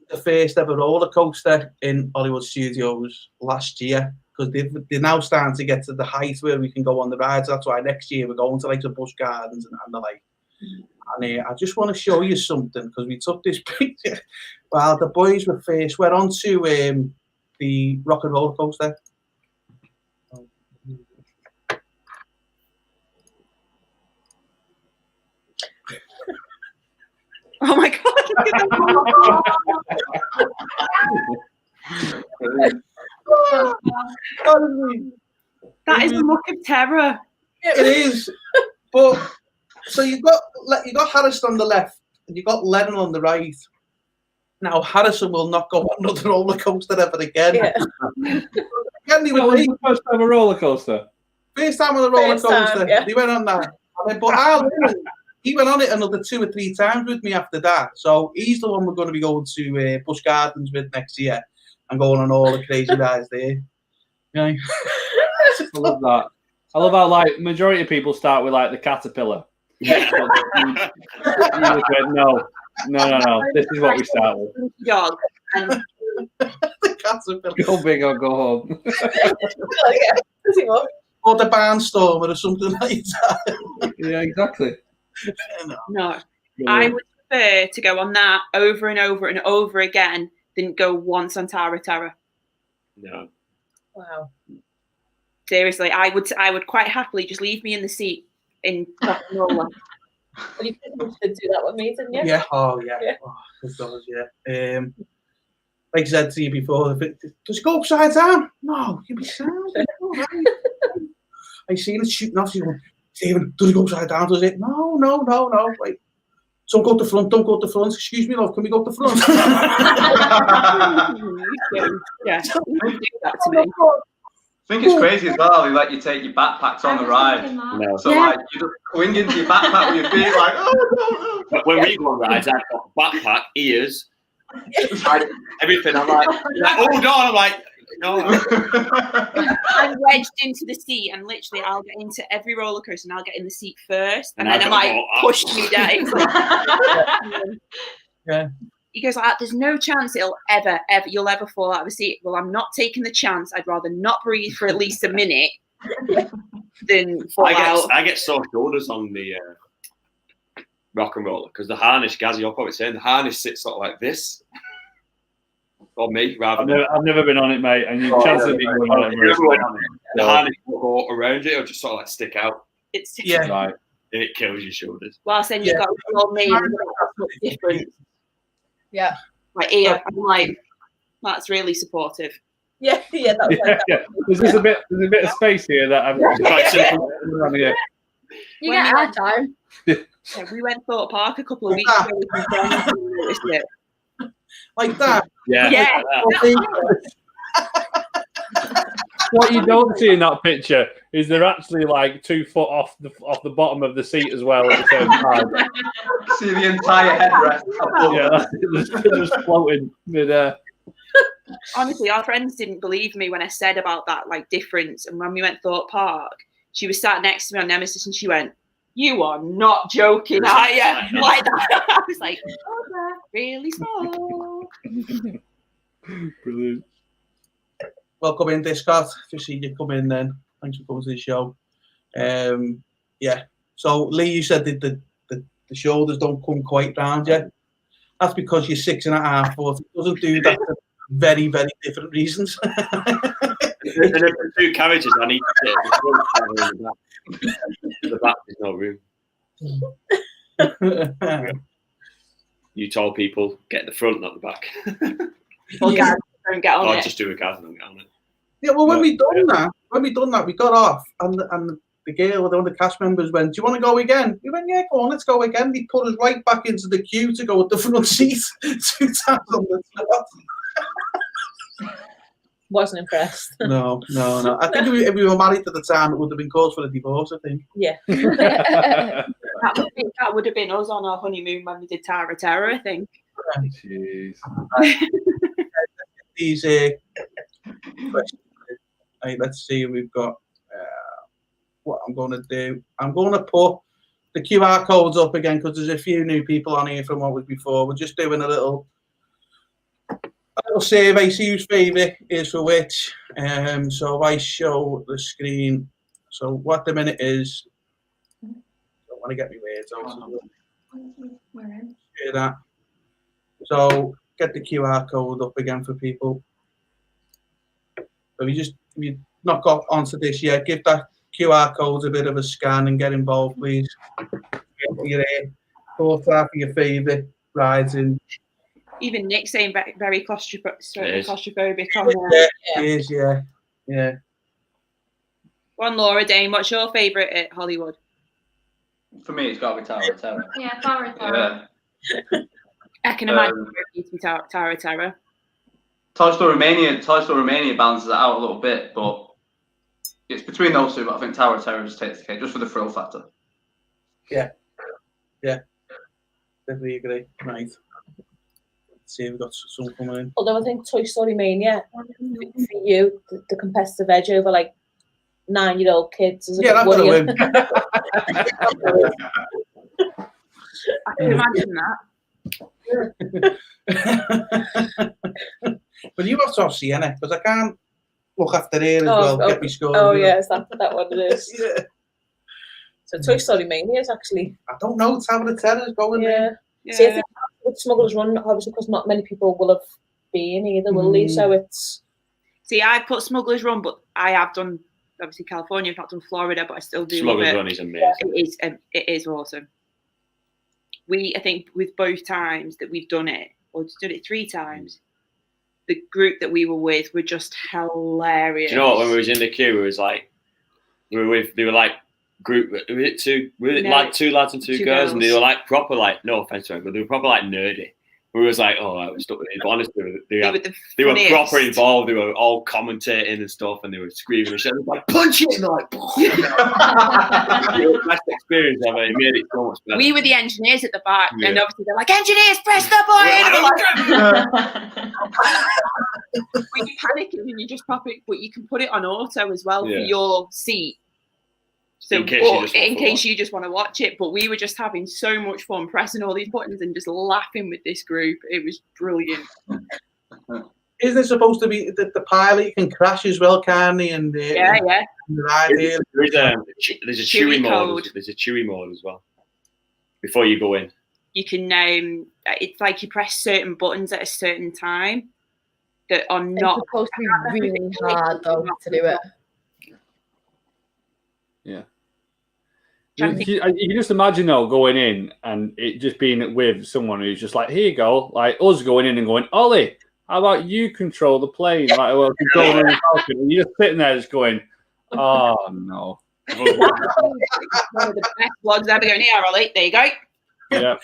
the first ever roller coaster in Hollywood Studios last year because they're now starting to get to the height where we can go on the rides. That's why next year we're going to like the Busch Gardens and the like. And I just want to show you something because we took this picture while the boys were first went on to the rock and roller coaster. Oh my god! That is a look of terror. It is, but so you got Harrison on the left and you got Lennon on the right. Now Harrison will not go on another roller coaster ever again. That was the first time a roller coaster. First time on a roller coaster, he went on that. But he went on it another 2 or 3 times with me after that. So he's the one we're going to be going to Busch Gardens with next year and going on all the crazy rides there. Yeah. I love that. I love how like majority of people start with like the caterpillar. Yeah. No. This is what we start with. Dog. And The caterpillar. Go big or go home. Or the barnstormer or something like that. Yeah, exactly. no, I would prefer to go on that over and over and over again than go once on Tower of Terror. No. Wow. Seriously, I would quite happily just leave me in the seat in rock and roller. Well, you should do that with me, didn't you? Yeah. Oh, yeah. Oh, it does, yeah. Like I said to you before, does it go upside down? No, you'll be sad. I seen it shooting off. Stephen, does it go upside down? Does it? No. Wait. Don't go to the front. Excuse me, love. Can we go to the front? Yeah. Don't do that to me. I think it's crazy as well. They let you take your backpacks on the ride. No. So like you just cling into your backpack with your feet like, oh no. But when we go on rides, I've got backpack, ears, everything. I'm like, hold on. I'm like, no. I'm wedged into the seat and literally I'll get into every roller coaster and I'll get in the seat first and then I'm like, push me down. Yeah. He goes like, there's no chance you'll ever fall out of a seat. Well, I'm not taking the chance. I'd rather not breathe for at least a minute than fall out. I get sore shoulders on the rock and roller because the harness, Gaz, you're probably saying, the harness sits sort of like this. Or me, rather than... I've never been on it, mate, and you chances of being on it. The harness will go around it or just sort of like stick out. It's right. And it kills your shoulders. Whilst then you've got to hold me and that's much different. Yeah. My ear, I'm like, that's really supportive. Yeah. That was like that. There's a bit of space here that I'm quite simple around here. You get our time. Yeah, we went Thorpe Park a couple of weeks ago. Noticed it. Like that. Yeah. What you don't see in that picture is they're actually like 2 foot off the bottom of the seat as well at the same time. See the entire headrest. Yeah, they're just floating midair. Honestly, our friends didn't believe me when I said about that like difference. And when we went Thorpe Park, she was sat next to me on Nemesis and she went, "You are not joking, are you?" Like that. I was like, "Oh, really small." Brilliant. Welcome in, Discard. Just see you come in then. Thanks for coming to the show. Yeah. So Lee, you said that the shoulders don't come quite round yet. That's because you're 6.5 foot. It doesn't do that for very, very different reasons. There's 2 carriages I need to take. the back, there's no room. You told people get the front, not the back. Well, guys, don't get on Or it. just do a gas and don't get on it. Yeah, well, when we done that, we got off, and the girl, one of the cast members went, "Do you want to go again?" We went, "Yeah, go on, let's go again." They put us right back into the queue to go at the front seat 2 times on the spot. Wasn't impressed. No. I think if we were married at the time, it would have been cause for a divorce, I think. Yeah. That would have been us on our honeymoon when we did Tower of Terror, I think. Jeez. These questions. Right, let's see. We've got what I'm going to do. I'm going to put the QR codes up again because there's a few new people on here from what was before. We're just doing a little survey, see whose favourite is for which. So if I show the screen, so what the minute is, I don't want to get my words out. Hear that. So get the QR code up again for people. So if you not got onto this yet, give that QR code a bit of a scan and get involved, please. Get your photograph of your favourite rides in. Even Nick saying very claustrophobic on there. Yeah, it is, yeah. One, Laura Dane, what's your favourite at Hollywood? For me, it's got to be Tower of Terror. Yeah, Tower of Terror. Yeah. I can imagine it to be Tower of Terror. Toy Story Mania balances it out a little bit, but it's between those two. But I think Tower of Terror just takes the cake, just for the thrill factor. Yeah. Definitely agree. Right. Let's see if we've got some coming in. Although I think Toy Story Mania, for you, the competitive edge over like 9-year-old kids is a bit worrying. I can imagine that. But you have to have Sienna, because I can't look after her as well, get me score. Oh, yeah, is that what it is? Yeah. So Toy Story Mania is actually... I don't know, Tower of Terror is going there. See, I think with Smuggler's Run, obviously, because not many people will have been either, will they? So it's... See, I put Smuggler's Run, but I have done, obviously, California. I've not done Florida, but I still do Smuggler's love it. Run is amazing. It is awesome. I think, with both times that we've done it, or done it 3 times, the group that we were with were just hilarious. Do you know what? When we was in the queue, they were like group. Like 2 lads and 2 girls, and they were like proper, like, no offense to them, but they were proper like nerdy. We was like, oh, I was stuck with it. But honestly, they were proper involved. They were all commentating and stuff, and they were screaming and shit. They were like, punch it! And they're like, best experience ever. It made it so much better. We were the engineers at the back, and obviously they're like, engineers, press the button! When you're panicking and you just pop it, but you can put it on auto as well for your seat. So, in case you just want to watch it, but we were just having so much fun pressing all these buttons and just laughing with this group. It was brilliant. Isn't it supposed to be the pilot can crash as well, can't he? And There's a chewy mode. There's a chewy mode as well. Before you go in, you can it's like you press certain buttons at a certain time that are not supposed to be really hard though to do it. Yeah. You can just imagine though going in and it just being with someone who's just like, here you go, like us going in and going, Ollie, how about you control the plane? Like, well, controlling the falcon, and you're just sitting there just going, oh no. One of the best vlogs ever going here, Ollie. There you go. Yeah.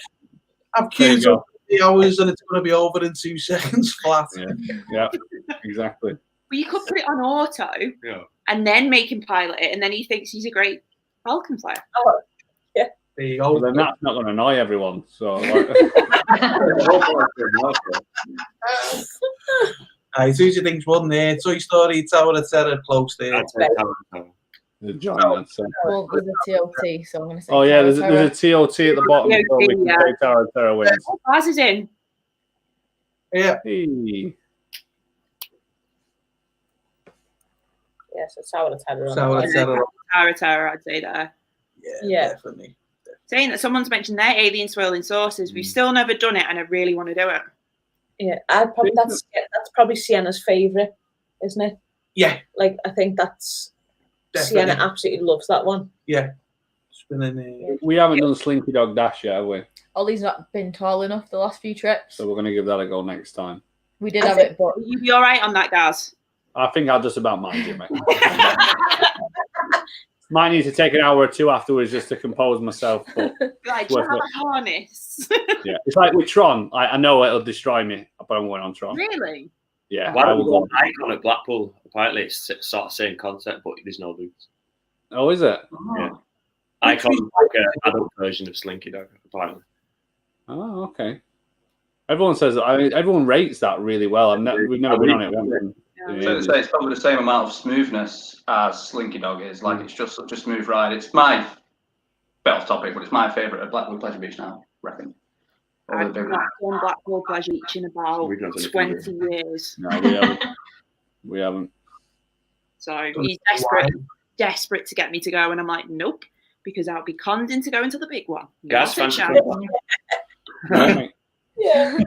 I've queued up 3 hours and it's going to be over in 2 seconds flat. Yeah, exactly. Well, you could put it on auto and then make him pilot it, and then he thinks he's a great Falcon player. Oh, yeah. There you go. Well, then that's not going to annoy everyone. So, who do you think's won there? Toy Story, Tower of Terror, close there. The giant. Well, there's a TOT, so I'm going to say. Oh yeah, there's a TOT at the bottom. So we can say Tower of Terror wins. Baz is in. Yeah. Hey. Yes, it's Tower of Terror. Tower of Terror, I'd say there. Yeah, definitely. Saying that someone's mentioned their alien swirling saucers. We've still never done it, and I really want to do it. Yeah, that's probably Sienna's favourite, isn't it? Yeah. Like, I think that's Sienna absolutely loves that one. Yeah. Spinning. We haven't done Slinky Dog Dash yet, have we? Ollie's not been tall enough the last few trips. So we're going to give that a go next time. We did have it, but You'd be all right on that, Gaz. I think I'll just about mind it, mate. Might need to take an hour or two afterwards just to compose myself. But Like, do you have a harness? yeah, it's like with Tron. I know it'll destroy me, but I'm going on Tron. Really? Yeah. Why I don't we will go go. on Icon at Blackpool? Apparently, it's sort of same concept, but there's no boots. Oh, is it? Yeah. Icon's like an adult version of Slinky Dog, apparently. Oh, okay. Everyone says everyone rates that really well. We've never been on it. So it's probably the same amount of smoothness as Slinky Dog is. Like it's just such a smooth ride. It's my bit off topic, but it's my favourite at Blackpool Pleasure Beach now, I reckon. I've not done Blackpool Pleasure Beach in about 20 years. No, we haven't. We haven't. So he's desperate to get me to go, and I'm like, nope, because I'll be conned into going to the big one. Gas Not a fan. chance. Yeah.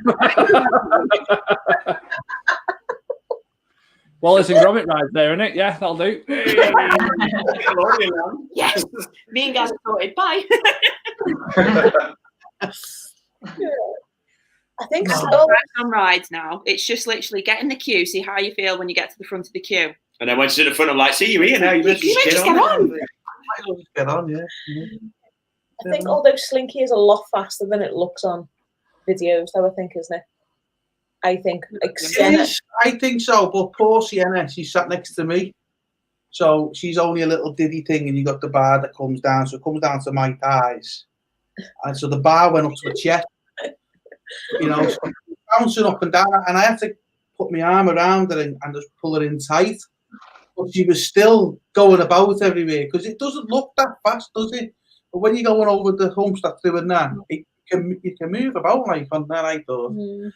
Wallace and Gromit ride there, isn't it? Yeah, that'll do. Yes, me and Gaz are sorted. Bye. I think on rides now. It's just literally get in the queue, see how you feel when you get to the front of the queue. And then once you're at the front, I'm like, see you here now. You just get on. Get on, yeah. I think although Slinky is a lot faster than it looks on videos, though, I think, isn't it? I think like Sienna. I think so, but poor Sienna, she sat next to me. So she's only a little diddy thing, and you got the bar that comes down. So it comes down to my thighs. And so the bar went up to her chest. You know, so bouncing up and down. And I had to put my arm around her and just pull her in tight. But she was still going about everywhere because it doesn't look that fast, does it? But when you're going over the humps that's doing that, you can move about like on that, I thought. Mm.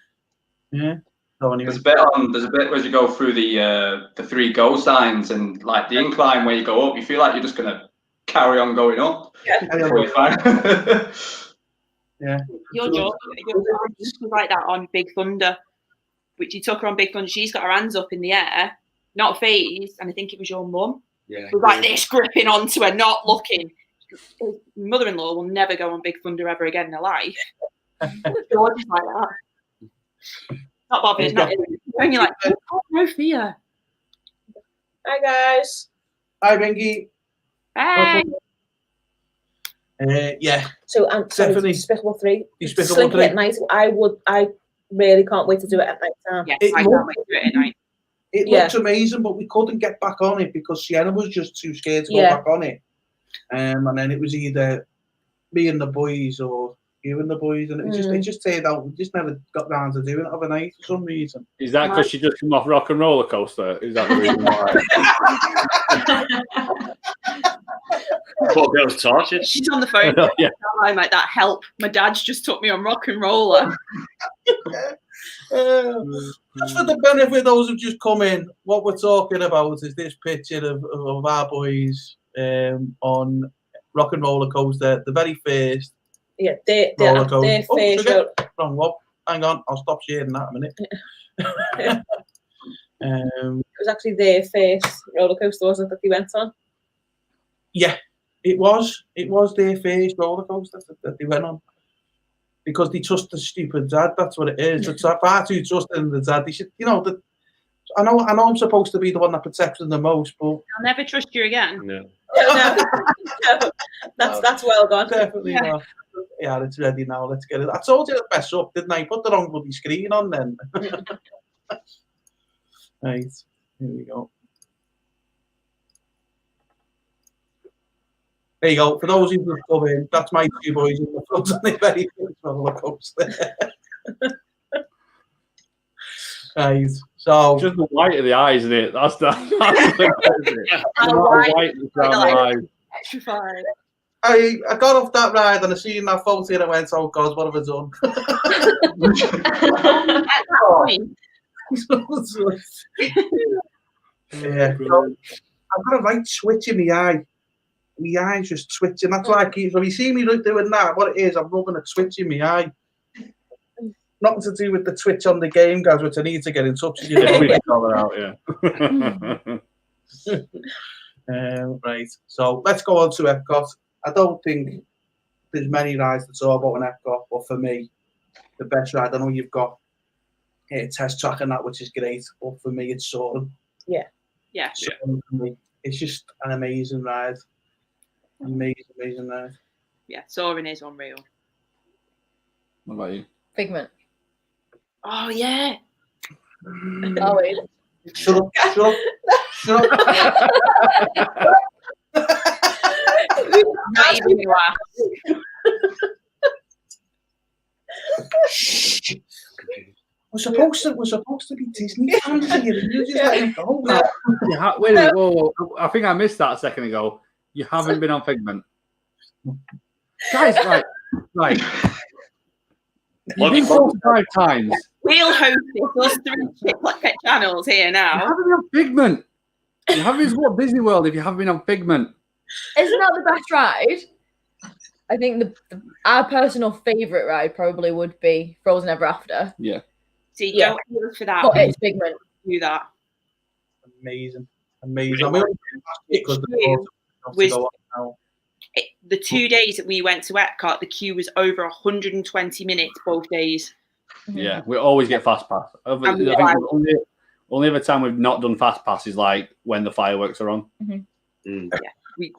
Yeah. So anyway. There's a bit where you go through the 3 go signs and like the incline where you go up, you feel like you're just gonna carry on going up. Yeah. Yeah. Your jaw was like that on Big Thunder, which you took her on Big Thunder. She's got her hands up in the air, not phased, and I think it was your mum. Yeah. Was like this, gripping onto her, not looking. His mother-in-law will never go on Big Thunder ever again in her life. George is like that. Not bothered. Not when you're like, oh, no fear. Hi guys. Hi, Bengi. Hey. Yeah. So Definitely. Despicable 3. Despicable Slinky 3. at night. I really can't wait to do it at night time. Yeah, I can't wait to do it at night. It looks amazing, but we couldn't get back on it because Sienna was just too scared to go back on it. And then it was either me and the boys or you and the boys, and it just turned out we just never got round to doing it overnight for some reason. Is that because she just come off Rock and Roller Coaster? Is that the reason why? Poor girl's tortured. She's on the phone. Yeah. I'm like that. Help! My dad's just took me on Rock and Roller. Just for the benefit of those who've just come in, what we're talking about is this picture of our boys on Rock and Roller Coaster, the very first. Yeah, their first. Wrong one. Hang on, I'll stop sharing that a minute. It was actually their first roller coaster, wasn't it, that they went on? Yeah, it was. It was their first roller coaster that they went on. Because they trust the stupid dad, that's what it is. It's far too trusting in the dad. They should, I know I'm supposed to be the one that protects them the most, but I'll never trust you again. No. That's well gone. Definitely not. Yeah, it's ready now. Let's get it. I told you to mess up, didn't I? Put the wrong bloody screen on then. Right, here we go. There you go. For those who just come in, that's my 2 boys in the front on the very first roller coaster. Right, so just the white of the eyes, isn't it? That's the white Extra fine. I got off that ride and I seen that photo and I went, oh God, what have I done? Yeah, so I've got a right twitch in my eye. My eye's just twitching. That's why I keep. So you see me doing that, what it is, I'm rubbing a twitch in my eye. Nothing to do with the twitch on the game, guys, which I need to get in touch with you. We can call it out, Right. So let's go on to Epcot. I don't think there's many rides to talk about in Epcot, but for me, the best ride. I know you've got Test Track and that, which is great, but for me, it's Soarin'. Yeah. Soarin' for me, it's just an amazing ride. Amazing ride. Yeah, Soarin' is unreal. What about you? Figment. Oh yeah. Oh wait. Shut up. Not even you are. We're supposed to be Disney fans here. You're just letting it go. Wait a minute. Whoa. I think I missed that a second ago. You haven't been on Figment. Guys, right. You've been 45 times. We'll host it. Those 3 chip channels here You now. haven't been on Figment. You haven't been to Walt Disney World if you haven't been on Figment. Isn't that the best ride? I think our personal favourite ride probably would be Frozen Ever After. Yeah. See, Yeah. don't look for that. But it's Figment. Do that. Amazing. I mean, because the 2 days that we went to Epcot, the queue was over 120 minutes both days. Yeah, we always get fast pass. I think the only other time we've not done fast pass is like when the fireworks are on. Yeah,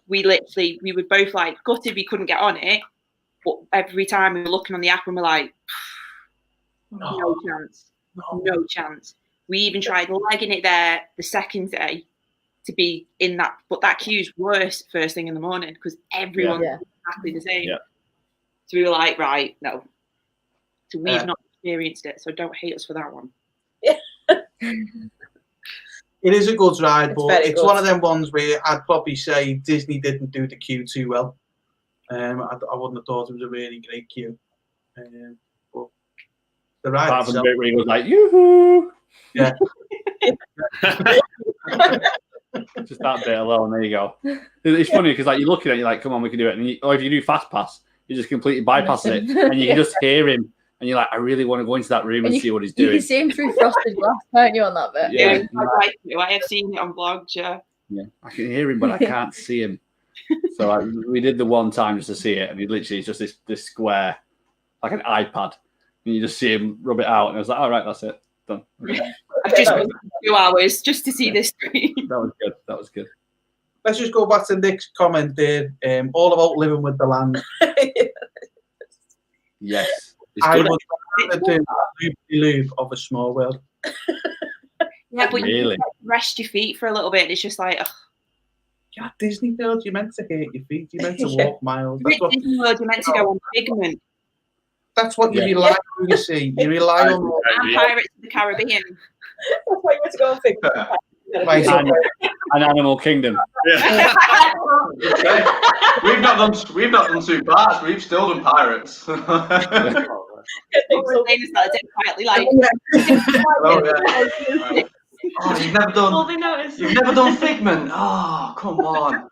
we literally would both like gutted we couldn't get on it, but every time we were looking on the app and we're like, no chance. We even tried legging it there the second day to be in that, but that queue's worse first thing in the morning because everyone's exactly the same. Yeah. So we were like, right, no. So we've not experienced it, so don't hate us for that one. It is a good ride, but it's good. one of them ones where I'd probably say Disney didn't do the queue too well. I wouldn't have thought it was a really great queue. But the ride Apart from the itself, bit where he was like, yoo-hoo! yeah. Just that bit alone, there you go. It's funny because like you're looking at it, you're like, come on, we can do it. And or if you do fast pass, you just completely bypass it, and you can just hear him, and you're like, I really want to go into that room and see what he's doing. You can see him through frosted glass, can't you, on that bit? Yeah. I have seen it on vlogs, yeah. I can hear him, but I can't see him. So we did the one time just to see it, and he literally is just this square, like an iPad, and you just see him rub it out, and I was like, all right, that's it, done. Okay. I've just waited 2 hours just to see this screen. That was good. Let's just go back to Nick's comment there. All about living with the land. Yes. I would rather do a loop of a small world. Yeah, but Really? you rest your feet for a little bit, and it's just like, ugh. Yeah, Disney World, you're meant to hurt your feet. You're meant to walk miles. Disney World, you're meant to go on Figment. That's what you rely on, you see. You rely on... And Pirates of the Caribbean. That's why you went to go on Figment. An Animal Kingdom. Yeah. Okay. We've not done 2 parts. We've still done Pirates. Quietly like. Oh, you've never done Figment. Oh, come on.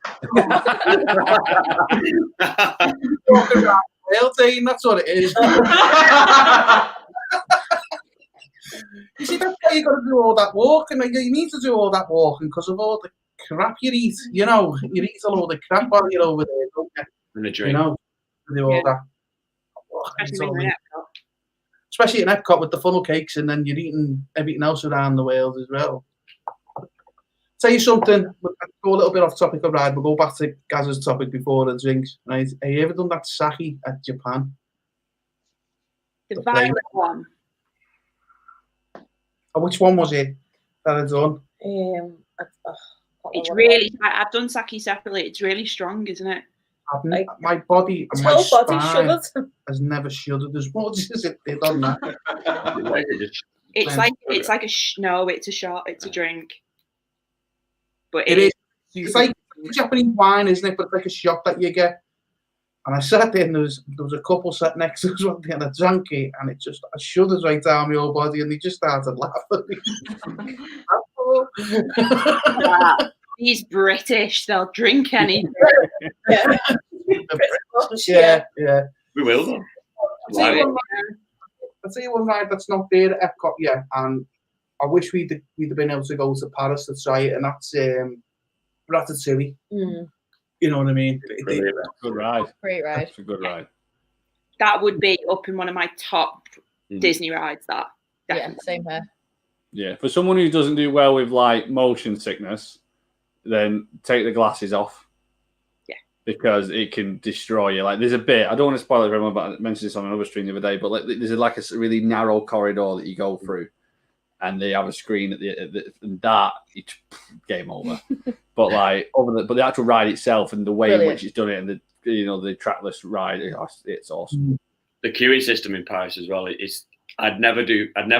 Well, Dean, that's what it is. You see, that's why you got to do all that walking. You need to do all that walking because of all the crap you eat. You know, you eat a load of crap while you're over there, don't you? And a drink. You know, to do all that. Especially in Epcot with the funnel cakes, and then you're eating everything else around the world as well. Tell you something, we'll go a little bit off topic of ride, we'll go back to Gaz's topic before the drinks. Right? Have you ever done that sake at Japan? The violet one. Oh, which one was it that I'd done? It's really, I've done sake separately, it's really strong, isn't it? My body and my spine has never shuddered as much as it did on that. It's like a it's a shot, it's a drink. But it is. It's like Japanese wine, isn't it? But it's like a shot that you get. And I sat there, and there was a couple sat next to us one day, and I drank it, and it just shudders right down my whole body, and they just started laughing. He's British; they'll drink anything. Yeah. We will. I'll tell you one ride that's not there at Epcot yet, and I wish we'd have been able to go to Paris to try it, and that's Ratatouille. Mm. You know what I mean? Good ride. Great ride. It's a good ride. That would be up in one of my top Disney rides. That Yeah, same here. Yeah, for someone who doesn't do well with like motion sickness, then take the glasses off. Yeah, because it can destroy you. Like there's a bit, I don't want to spoil it for everyone, but I mentioned this on another stream the other day. But like, there's like a really narrow corridor that you go through, and they have a screen at the and that it's game over. But like but the actual ride itself and the way in which it's done it, and the trackless ride, it's awesome. The queuing system in Paris as well. I'd never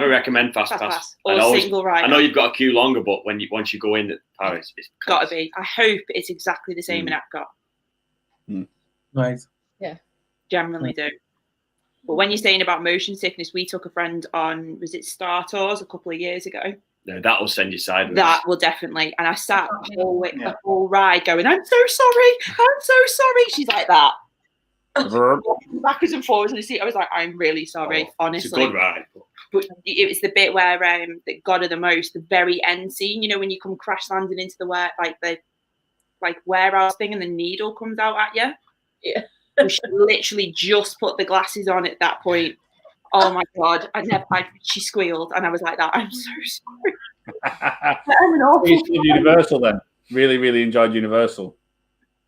recommend fast pass. Or single ride. I know you've got a queue longer, but once you go in at Paris, it's got to be. I hope it's exactly the same in Epcot. Right. Yeah. Generally do. But when you're saying about motion sickness, we took a friend on, was it Star Tours a couple of years ago? No, that will send you sideways. That will definitely. And I sat the whole ride going, I'm so sorry. I'm so sorry. She's like that. Backwards and forwards in the seat. I was like, I'm really sorry, honestly. It's a good ride. But it was the bit where that got her the most, the very end scene, when you come crash landing into the warehouse thing and the needle comes out at you. Yeah. She literally just put the glasses on at that point. Oh my God. She squealed and I was like that. I'm so sorry. Universal then. Really, really enjoyed Universal.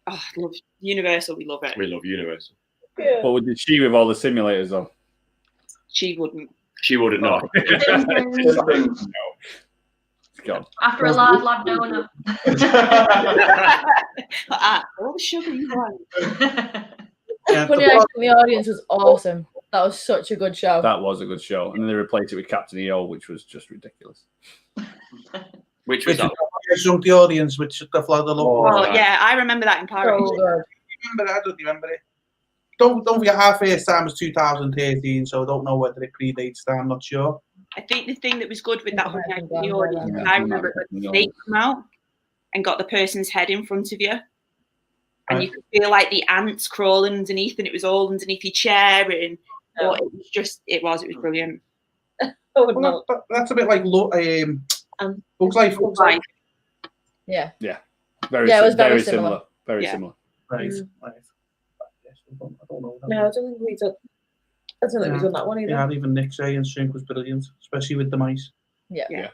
Oh, I love Universal. We love it. We love Universal. Yeah. What did she with all the simulators on? She wouldn't. She wouldn't know. God. After a large lab donut. All the sugar you want. Funny Ice in the audience was awesome. That was such a good show. That was a good show. And then they replaced it with Captain EO, which was just ridiculous. Which was that? Drunk the audience with stuff like the Oh, yeah, I remember that in Paris. So good. Remember that? I don't remember it. Don't forget, our first time was 2013, so I don't know whether it predates that. I'm not sure. I think the thing that was good with that whole night in the audience, I remember when they come out and got the person's head in front of you, and you could feel like the ants crawling underneath, and it was all underneath your chair, and it was brilliant. Well, that's a bit like Bugs Life. Yeah. Yeah. It was very similar. Very similar. Right. I don't know. No, I don't think we did. I don't think we've done that one either. Yeah, even Nick saying Shrink was brilliant, especially with the mice. Yeah. Yeah,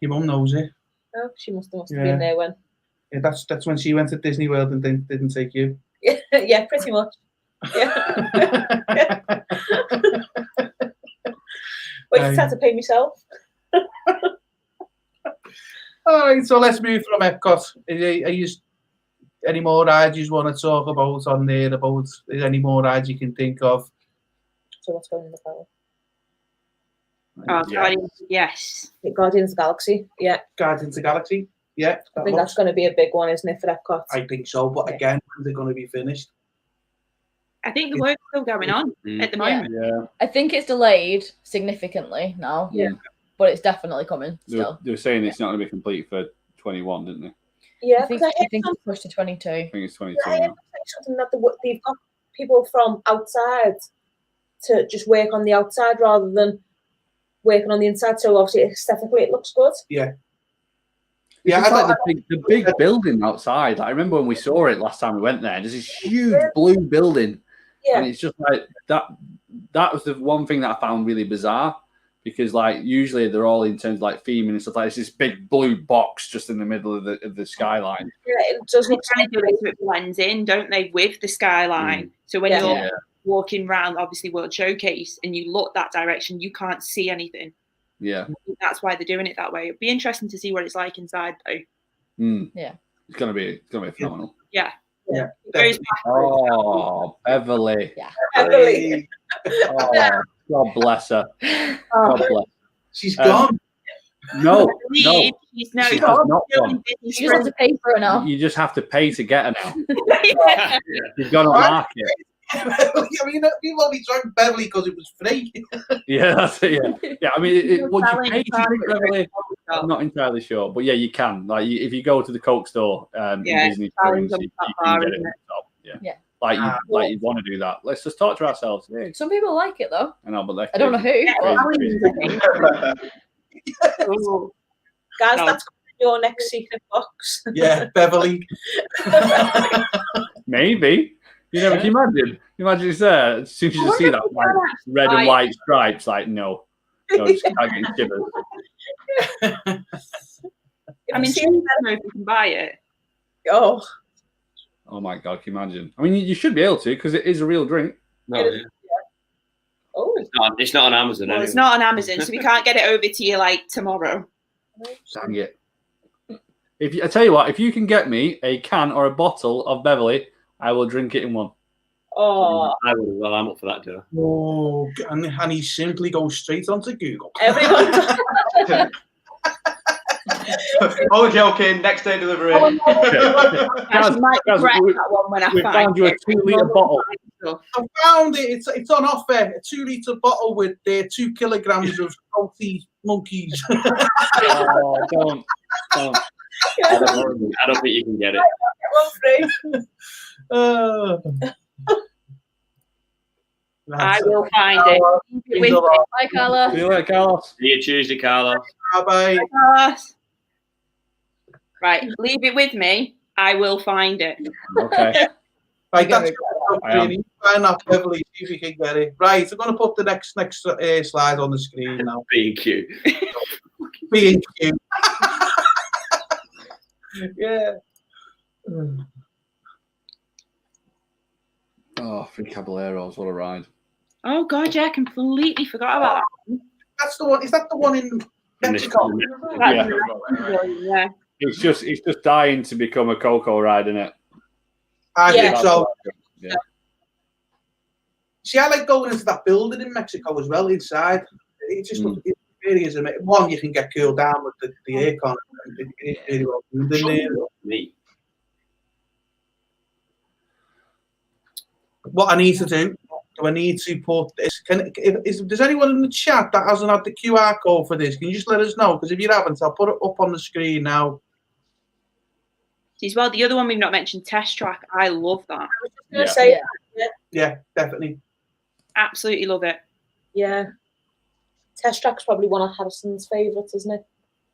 your mum knows it. Oh, she must have been there when. Yeah, that's when she went to Disney World and didn't take you. Yeah, pretty much. Yeah. Wait, I had to pay myself. All right, so let's move from Epcot. Are you any more rides you want to talk about on there? About any more rides you can think of? So what's going in the power? Yes. Guardians of the Galaxy. Yeah. Guardians of the Galaxy. Yeah. I think that's going to be a big one, isn't it, for Epcot? I think so, but again, when's it going to be finished? I think the work's still going on at the moment. Yeah. I think it's delayed significantly now. Yeah. But it's definitely coming still. They were saying it's not going to be complete for 21, didn't they? Yeah, I think it's pushed to 22. I think it's 22 I now. something that they've got people from outside to just work on the outside rather than working on the inside. So obviously aesthetically it looks good. Yeah. Yeah, I like the big building outside. Like, I remember when we saw it last time we went there. There's this huge blue building, and it's just like that. That was the one thing that I found really bizarre, because like usually they're all in terms of like theming and stuff like this big blue box just in the middle of the skyline. Yeah, it does look kind of do it so it blends in, don't they, with the skyline? So when you're walking around, obviously World Showcase, and you look that direction, you can't see anything. Yeah, that's why they're doing it that way. It'd be interesting to see what it's like inside, though. Yeah, it's gonna be phenomenal. Yeah. Oh, Beverly. Yeah. Beverly. Oh, God bless her. God bless. She's gone. No, she's not gone. You just have to pay for her now. You just have to pay to get her now. She's gone on market. I mean, we've only joined Beverly because it was free. Yeah, that's it. Yeah. I mean, would you pay to drink Beverly? I'm not entirely sure, but yeah, you can. Like, if you go to the Coke store in Disney Springs, you can get it at the top. Yeah. Like you want to do that. Let's just talk to ourselves. Yeah. Some people like it though. I know, but I don't know who. Guys, that's your next secret box. Yeah, Beverly. Maybe. You know, can you imagine? Imagine it's there. As soon as you see that like, red and white stripes, like, no, just can't get shivers. I mean, you can buy it. Oh my God, can you imagine? I mean, you should be able to because it is a real drink. No, yeah. Oh, it's not on Amazon. Well, anyway. it's not on Amazon, so we can't get it over to you like tomorrow. Dang it. I tell you what, if you can get me a can or a bottle of Beverly, I will drink it in one. Oh, I would as well. I'm up for that, Joe. Oh, and he simply goes straight onto Google. everyone. Oh, joking. Next day delivery. I might regret that one when I found you a 2-litre bottle. I found it. It's on offer. A 2-litre bottle with 2 kilograms of salty monkeys. Oh, don't. I don't think you can get it. I will find it. Bye, Carlos. See you later, Carlos. See you Tuesday, Carlos. Bye. Carlos. Right, leave it with me. I will find it. Okay. Right, that's really find that Beverly, see if you can get it. Right, I'm going to put the next slide on the screen now. B&Q. B&Q. Yeah. Oh, Free Caballeros, what a ride. Oh, God, yeah, I completely forgot about that. That's the one. Is that the one in Mexico? Yeah. It's just dying to become a Coco ride, isn't it? I think so. Yeah. See, I like going into that building in Mexico as well, inside. It just it really is amazing. One, you can get cooled down with the aircon. It's really well done. What I need to do I need to put this? If there's anyone in the chat that hasn't had the QR code for this, can you just let us know? Because if you haven't, I'll put it up on the screen now. As well, the other one we've not mentioned, Test Track. I love that. I was just going to say that. Yeah, definitely. Absolutely love it. Yeah. Test Track's probably one of Harrison's favourites, isn't it?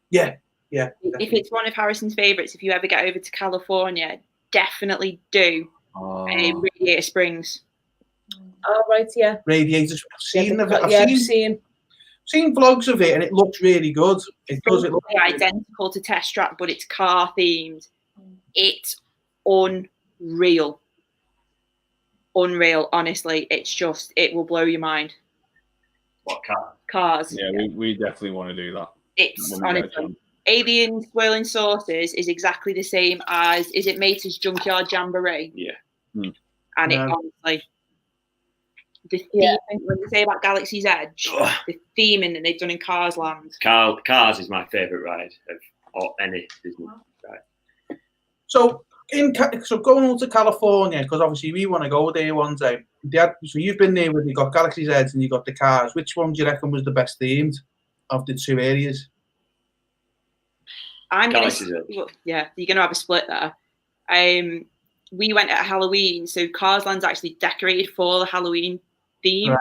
Yeah, yeah. Definitely. If it's one of Harrison's favourites, if you ever get over to California, definitely do Radiator Springs. Oh, right, yeah. Radiators. I've seen vlogs of it, and it looks really good. It does. It looks identical to Test Track, but it's car themed. It's unreal. Unreal, honestly. It's just, it will blow your mind. What car? Cars. Yeah, we definitely want to do that. It's honestly. Alien Swirling Saucers is exactly the same as, is it Mater's Junkyard Jamboree? Yeah. And it honestly, the theming, when they say about Galaxy's Edge, the theming that they've done in Cars Land. Cars is my favourite ride of any Disney ride. So going on to California, because obviously we want to go there one day. So you've been there when you got Galaxy's Edge and you got the Cars. Which one do you reckon was the best themed of the two areas? Yeah, you're going to have a split there. We went at Halloween, so Cars Land's actually decorated for the Halloween theme. Right.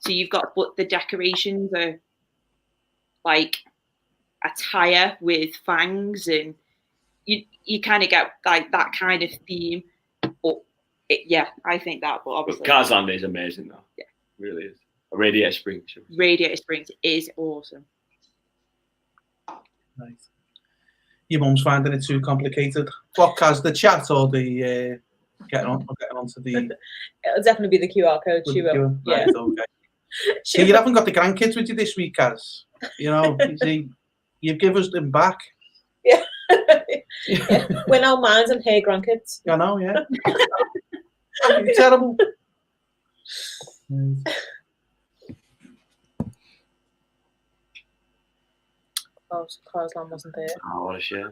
So you've got, but the decorations are like a tire with fangs, and you kind of get like that kind of theme. But I think that. But obviously, Cars Land is amazing, though. Yeah, it really is. Radiator Springs. Radiator Springs is awesome. Nice. Your mum's finding it too complicated. What, Kaz, the chat or the getting onto the? It'll definitely be the QR code. She will. Right, okay. So you haven't got the grandkids with you this week, Kaz. You know, you give us them back. Yeah. Yeah. We're now mines and her grandkids. I know, yeah. It's terrible. Oh, so Cars Land wasn't there. Oh, what a shame.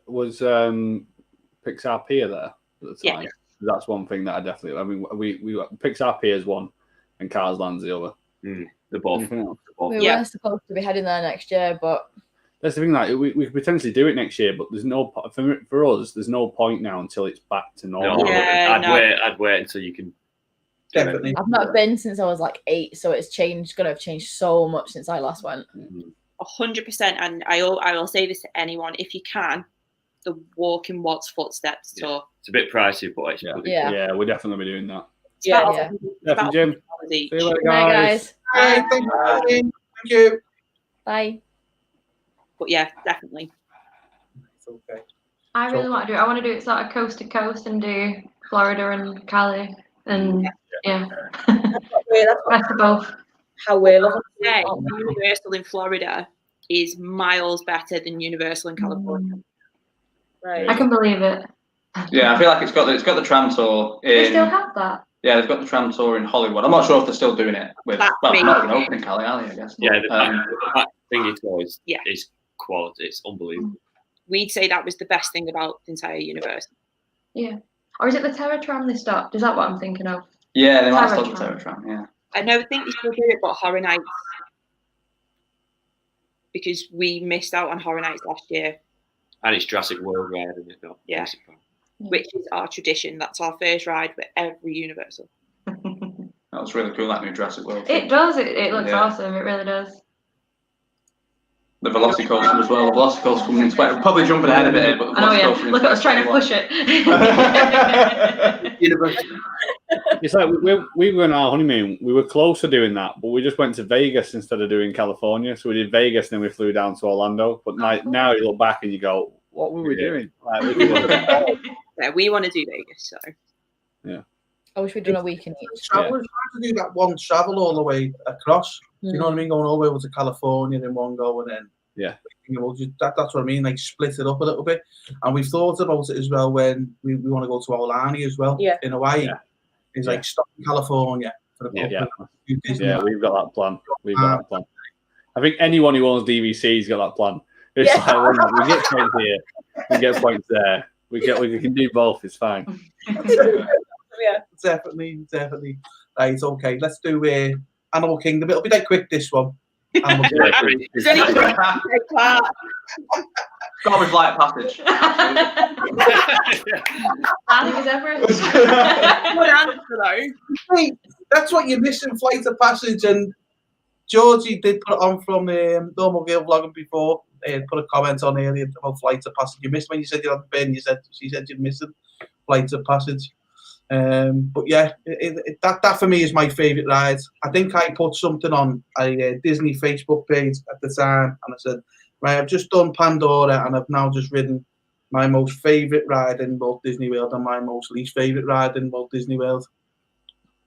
Was Pixar Pier there at the time? Yeah. That's one thing that I definitely. I mean, we Pixar Pier is one, and Cars Land's the other. They're both. We were supposed to be heading there next year, but that's the thing. Like we could potentially do it next year, but there's no for us. There's no point now until it's back to normal. No, I'd wait until you can. Definitely. I've not been since I was like 8, so it's changed. Gonna have changed so much since I last went. 100%, and I will say this to anyone: if you can, the walk in Watts footsteps tour. It's a bit pricey, but it's good. Yeah, we're definitely be doing that. Yeah. Definitely, Jim. See you later, Bye, guys. Bye. Thank you. Thank you. Bye. But yeah, definitely. It's okay. I really want to do it. I want to do it sort of coast to coast and do Florida and Cali. And yeah. Best of both. How we're looking. Yeah, Universal in Florida is miles better than Universal in California. Right. I can believe it. Yeah, I feel like it's got the tram tour in. They still have that. Yeah, they've got the tram tour in Hollywood. I'm not sure if they're still doing it with. That's Well, me. not even open in Cali, are they, I guess. Yeah, But, that thingy tour is quality. It's unbelievable. We'd say that was the best thing about the entire universe. Yeah. Or is it the Terra Tram they stopped? Is that what I'm thinking of? yeah, they might Terra stop the Tram. Terra Tram. Yeah. I don't think they still do it, but Horror Nights, because we missed out on Horror Nights last year. And it's Jurassic World ride, and it's not. Yeah. Which is our tradition. That's our first ride with every Universal. That was really cool, that new Jurassic World. It does. It looks Yeah. awesome. It really does. The Velocicoaster as well. The Velocicoaster coming into play. We're probably jumping ahead a bit here, but the I know, yeah. Velocicoaster Look at us trying to push it. It's like we were on our honeymoon. We were close to doing that, but we just went to Vegas instead of doing California. So we did Vegas, and then we flew down to Orlando. But now you look back and you go, "What were we doing?" Like, Yeah, we want to do Vegas, so. Yeah. I wish we'd done a week in each. Travel, trying to do that one travel all the way across. Do you know what I mean? Going all the way over to California, then one go, and then that's what I mean. Like split it up a little bit. And we've thought about it as well when we want to go to Aulani as well. Yeah. In Hawaii, it's like Yeah. stop in California for a couple of Disney. Yeah, we've got that plan. I think anyone who owns DVC's got that plan. It's like we get points here, we get points there. We can do both. It's fine. Yeah, definitely. Right, okay. Let's do Animal Kingdom. It'll be dead quick, this one. Animal Kingdom. Is there any Got with Flight Passage. I think it's Everest. Good answer, though. Hey, that's what you're missing, Flight of Passage. And Georgie did put it on from Normal Girl vlogging before. Put a comment on earlier about Flight of Passage. You missed when you said you hadn't been. She said you're missing Flight of Passage. But yeah, that for me is my favourite ride. I think I put something on a Disney Facebook page at the time, and I said, right, I've just done Pandora, and I've now just ridden my most favourite ride in Walt Disney World and my most least favourite ride in Walt Disney World.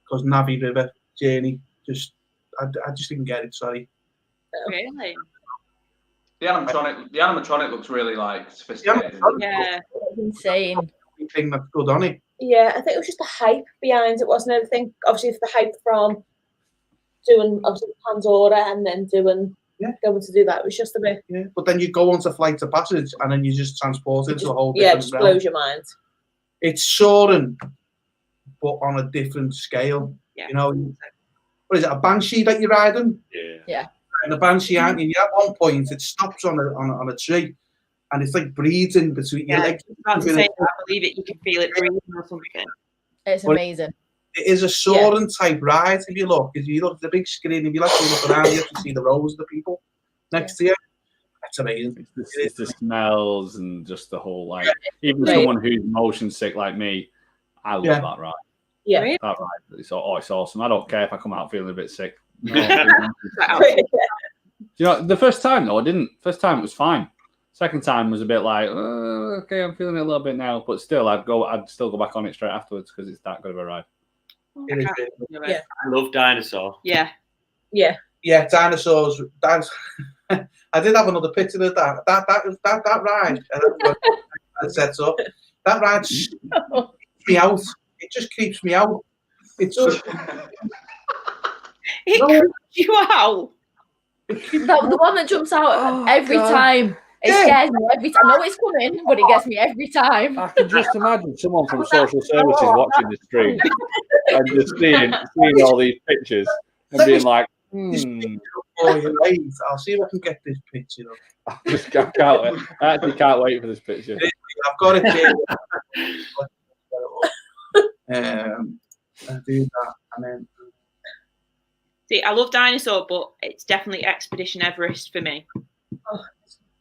Because Navi River Journey, I just didn't get it. Sorry. Really? The animatronic looks really like sophisticated. Yeah. Insane. Thing that's good on it. Yeah, I think it was just the hype behind it, wasn't it? I think obviously the hype from doing obviously Pandora and then going to do that. It was just a bit. Yeah, but then you go onto Flight of Passage and then you just transport into a whole different just realm. blows your mind. It's soaring, but on a different scale. Yeah. You know, what is it? A Banshee that you're riding? Yeah. And the Banshee, aren't you? At one point, it stops on a tree. And it's like breathing between your legs. I was about to say, I believe it. You can feel it breathing or something. It's amazing. It is a soaring type ride. If you look at the big screen, if you actually look around, you can see the rows of the people next to you. That's amazing. It's the smells and just the whole even someone who's motion sick like me, I love that ride. Yeah, that ride. It's awesome. I don't care if I come out feeling a bit sick. No, you know, the first time though, I didn't. First time it was fine. Second time was a bit like, okay, I'm feeling it a little bit now, but still, I'd still go back on it straight afterwards because it's that good of a ride. Yeah. I love Dinosaur. Yeah. Dinosaurs. I did have another picture of that ride. That sets up. That ride creeps me out. It just creeps me out. It's just. It creeps you out. The one that jumps out every time. It scares me every time. I know it's coming, but it gets me every time. I can just imagine someone from social services watching the stream and just seeing all these pictures and being like, I'll see if I can get this picture up. I actually can't wait for this picture. I've got it here. I do that, and then See, I love dinosaur, but it's definitely Expedition Everest for me.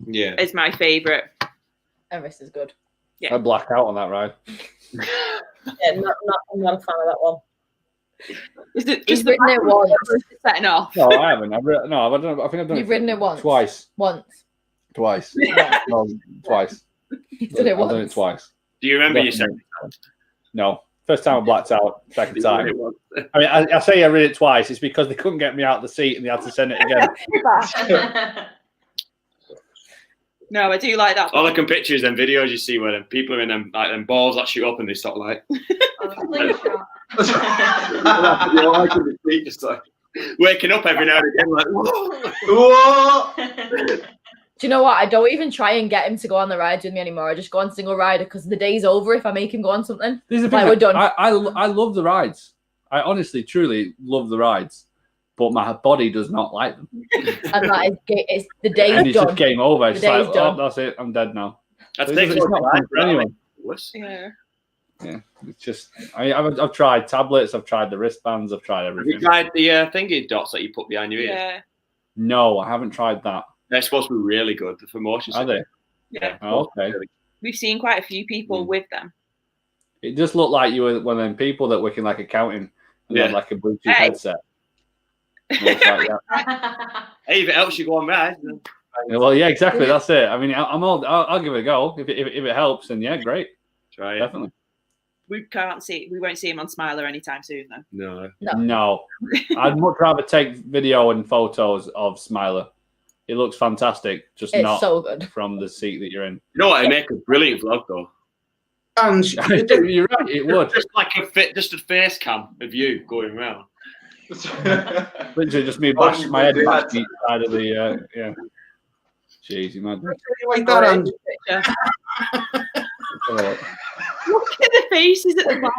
Yeah. Is my favourite. Everest is good. Yeah. I blacked out on that ride. Yeah, I'm not a fan of that one. Is it You've just the ridden it once. setting off? No, I haven't. I think I've done You've ridden it once. Twice. Once. Twice. No, twice. You did it I've done it once. twice. Do you remember your Definitely. second? No. First time I blacked out. Second time. It was. I mean, I say I read it twice. It's because they couldn't get me out of the seat and they had to send it again. No, I do like that. All I can picture is them videos you see where them people are in them like them balls that shoot up and they stop like. Just like waking up every now and again like whoa. Do you know what? I don't even try and get him to go on the rides with me anymore. I just go on single rider because the day's over if I make him go on something. These are Like, we're done. I love the rides. I honestly, truly love the rides, but my body does not like them. And that is it's the day's And it's done. just game over. It's The day's like, done. oh, that's it. I'm dead now. That's It's not fun for anyone. Yeah. Yeah, it's just I've tried tablets, I've tried the wristbands, I've tried Have you everything. tried the thingy dots that you put behind your ears? Yeah. No, I haven't tried that. They're supposed to be really good for motion Are they? sickness. Yeah. Oh, okay. We've seen quite a few people with them. It just looked like you were one of them people that work in like accounting and Yeah. had like a Bluetooth Hey. headset. And it's like, yeah. Hey, if it helps you go on ride. Yeah, well, yeah, exactly. That's it. I mean, I'll give it a go if it helps. Then yeah, great, Try it. definitely. We won't see him on Smiler anytime soon though. No. No, I'd much rather take video and photos of Smiler. It looks fantastic, just It's not so good. from the seat that you're in. You know what? It'd make a brilliant vlog though. And You're right, it would. Just like just a face cam of you going around. Literally just me bash my head back each side of the yeah. Jeez, you mad. like that, and Look at the faces at the back.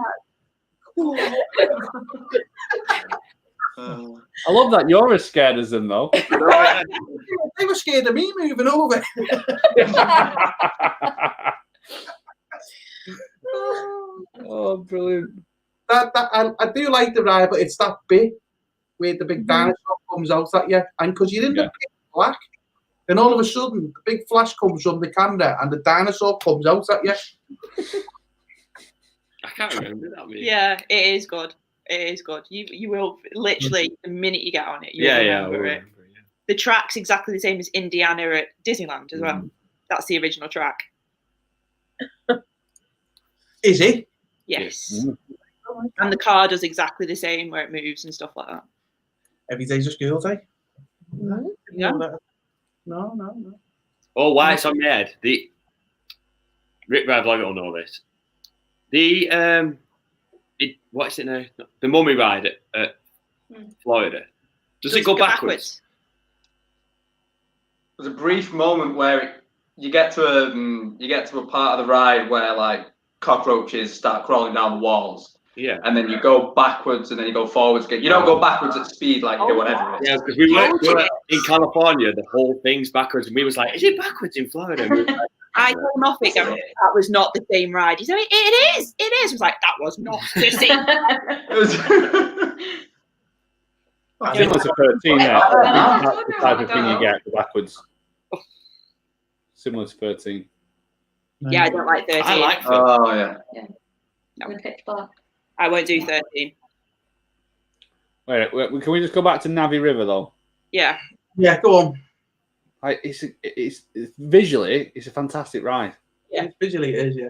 I love that you're as scared as them though. they were scared of me moving over. Oh, brilliant. I do like the ride, but it's that bit where the big dinosaur comes out at you, and because you're in the big black, then all of a sudden the big flash comes from the camera and the dinosaur comes out at you. I can't remember that. Maybe. Yeah, it is good. It is good. You will literally the minute you get on it. You will I remember it. remember, yeah. The track's exactly the same as Indiana at Disneyland as well. That's the original track. Is it? Yes. And the car does exactly the same where it moves and stuff like that. Every day's a school day. Yeah. No. Oh, why it's on my head. The Rick Brad vlog will know this. The what's it now? The mummy ride at Florida. Does it go backwards? There's a brief moment where you get to a part of the ride where like cockroaches start crawling down the walls. Yeah. And then you go backwards and then you go forwards again. You don't go backwards at speed like you do whatever it is. Yeah, because we were in California, the whole thing's backwards, and we was like, "Is it backwards in Florida?" And we were like, I told him off it. That was not the same ride. He said, "It is. It is." I was like, "That was not the same." Similar to 13 there. That's the type of thing you get backwards. Similar to 13. Yeah, I don't like 13. I like that. Oh yeah. No. Pitch black. I won't do 13. Wait, can we just go back to Navi River though? Yeah. Yeah, go on. It's visually, it's a fantastic ride. Yeah, visually it is. Yeah.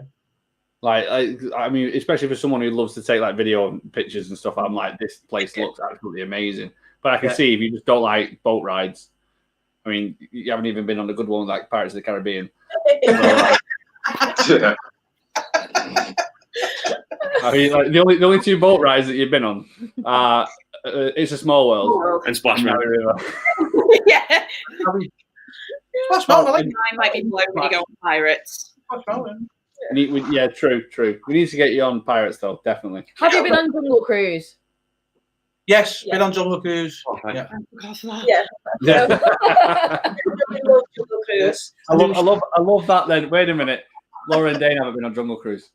Like, I mean, especially for someone who loves to take like video and pictures and stuff. I'm like, this place looks absolutely amazing. But I can see if you just don't like boat rides. I mean, you haven't even been on a good one like Pirates of the Caribbean. I mean, like, the only two boat rides that you've been on are It's a Small World And Splash Mountain. River. Yeah. Splash Mountain, I like Mine might be blown when you go on Pirates. Splash Mountain. Yeah, true. We need to get you on Pirates though, definitely. Have you been on Jungle Cruise? Yes, been on Jungle Cruise. Yeah. Yeah. I love that then. Wait a minute. Laura and Dane haven't been on Jungle Cruise.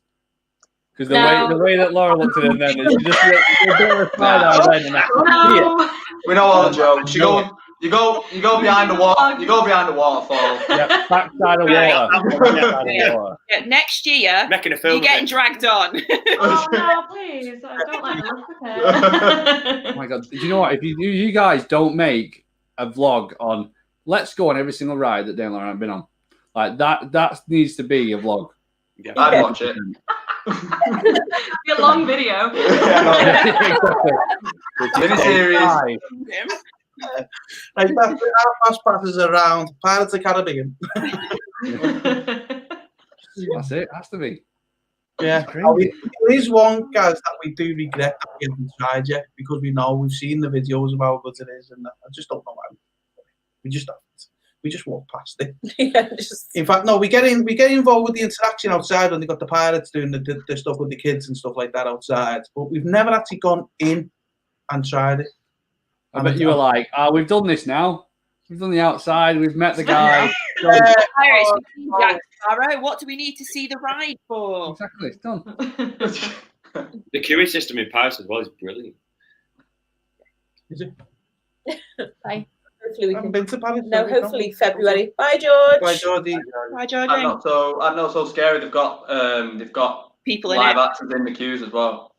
Because the way that Laura looked at him then, is she just a bit of a side eye then, and that, we know all the jokes. You go behind the water. You go behind the waterfall. yeah, backside of water. Backside of water. Yeah, next year, Making a film. you're getting dragged on. Oh no, please! I don't like the look of it. Oh my god! Do you know what? If you guys don't make a vlog on, let's go on every single ride that Dan and Laura have been on, like that needs to be a vlog. Yeah. I'd watch it. Be a long video. Miniseries. Like that's our fast passes around Pirates of the Caribbean. That's it. Has to be. Yeah. There is one, guys, that we do regret that we haven't tried yet because we've seen the videos of how good it is, and I just don't know how. We just haven't. We just walk past it. Yeah, In fact, no, we get involved with the interaction outside when they got the pirates doing the stuff with the kids and stuff like that outside. But we've never actually gone in and tried it. I bet you were like, we've done this now. We've done the outside. We've met the guy. Pirates, Jack Sparrow. What do we need to see the ride for? Exactly, it's done. The queuing system in Paris as well is brilliant. Is it? Bye. Hopefully we I can. haven't been to Paris. No, hopefully February. Bye, George. Bye, Geordie. Bye, George. I'm not so scary. They've got People in live it. actors in the queues as well.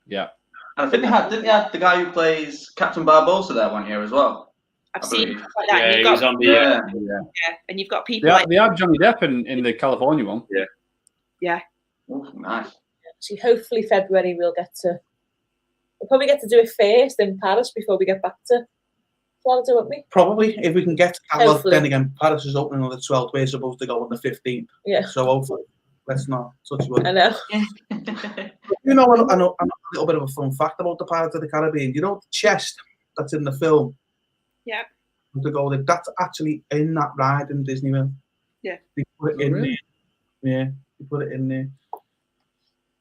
Yeah. And I think didn't they have the guy who plays Captain Barbosa there one year as well? I've I seen believe. stuff like that. And Yeah, you've he's got, on the. Yeah. and you've got people like They have Johnny Depp in the California one. Ooh, nice. See, hopefully February we'll probably get to do it first in Paris before we get back to Florida, won't we? Probably, if we can get to well, Hopefully. then again, Paris is opening on the 12th. We're supposed to go on the 15th. Yeah. So hopefully, let's not touch wood. I know. You know, I know a little bit of a fun fact about the Pirates of the Caribbean. You know the chest that's in the film? Yeah. The gold, that's actually in that ride in Disneyland. Yeah. They put it Oh, in really? there. Yeah, they put it in there.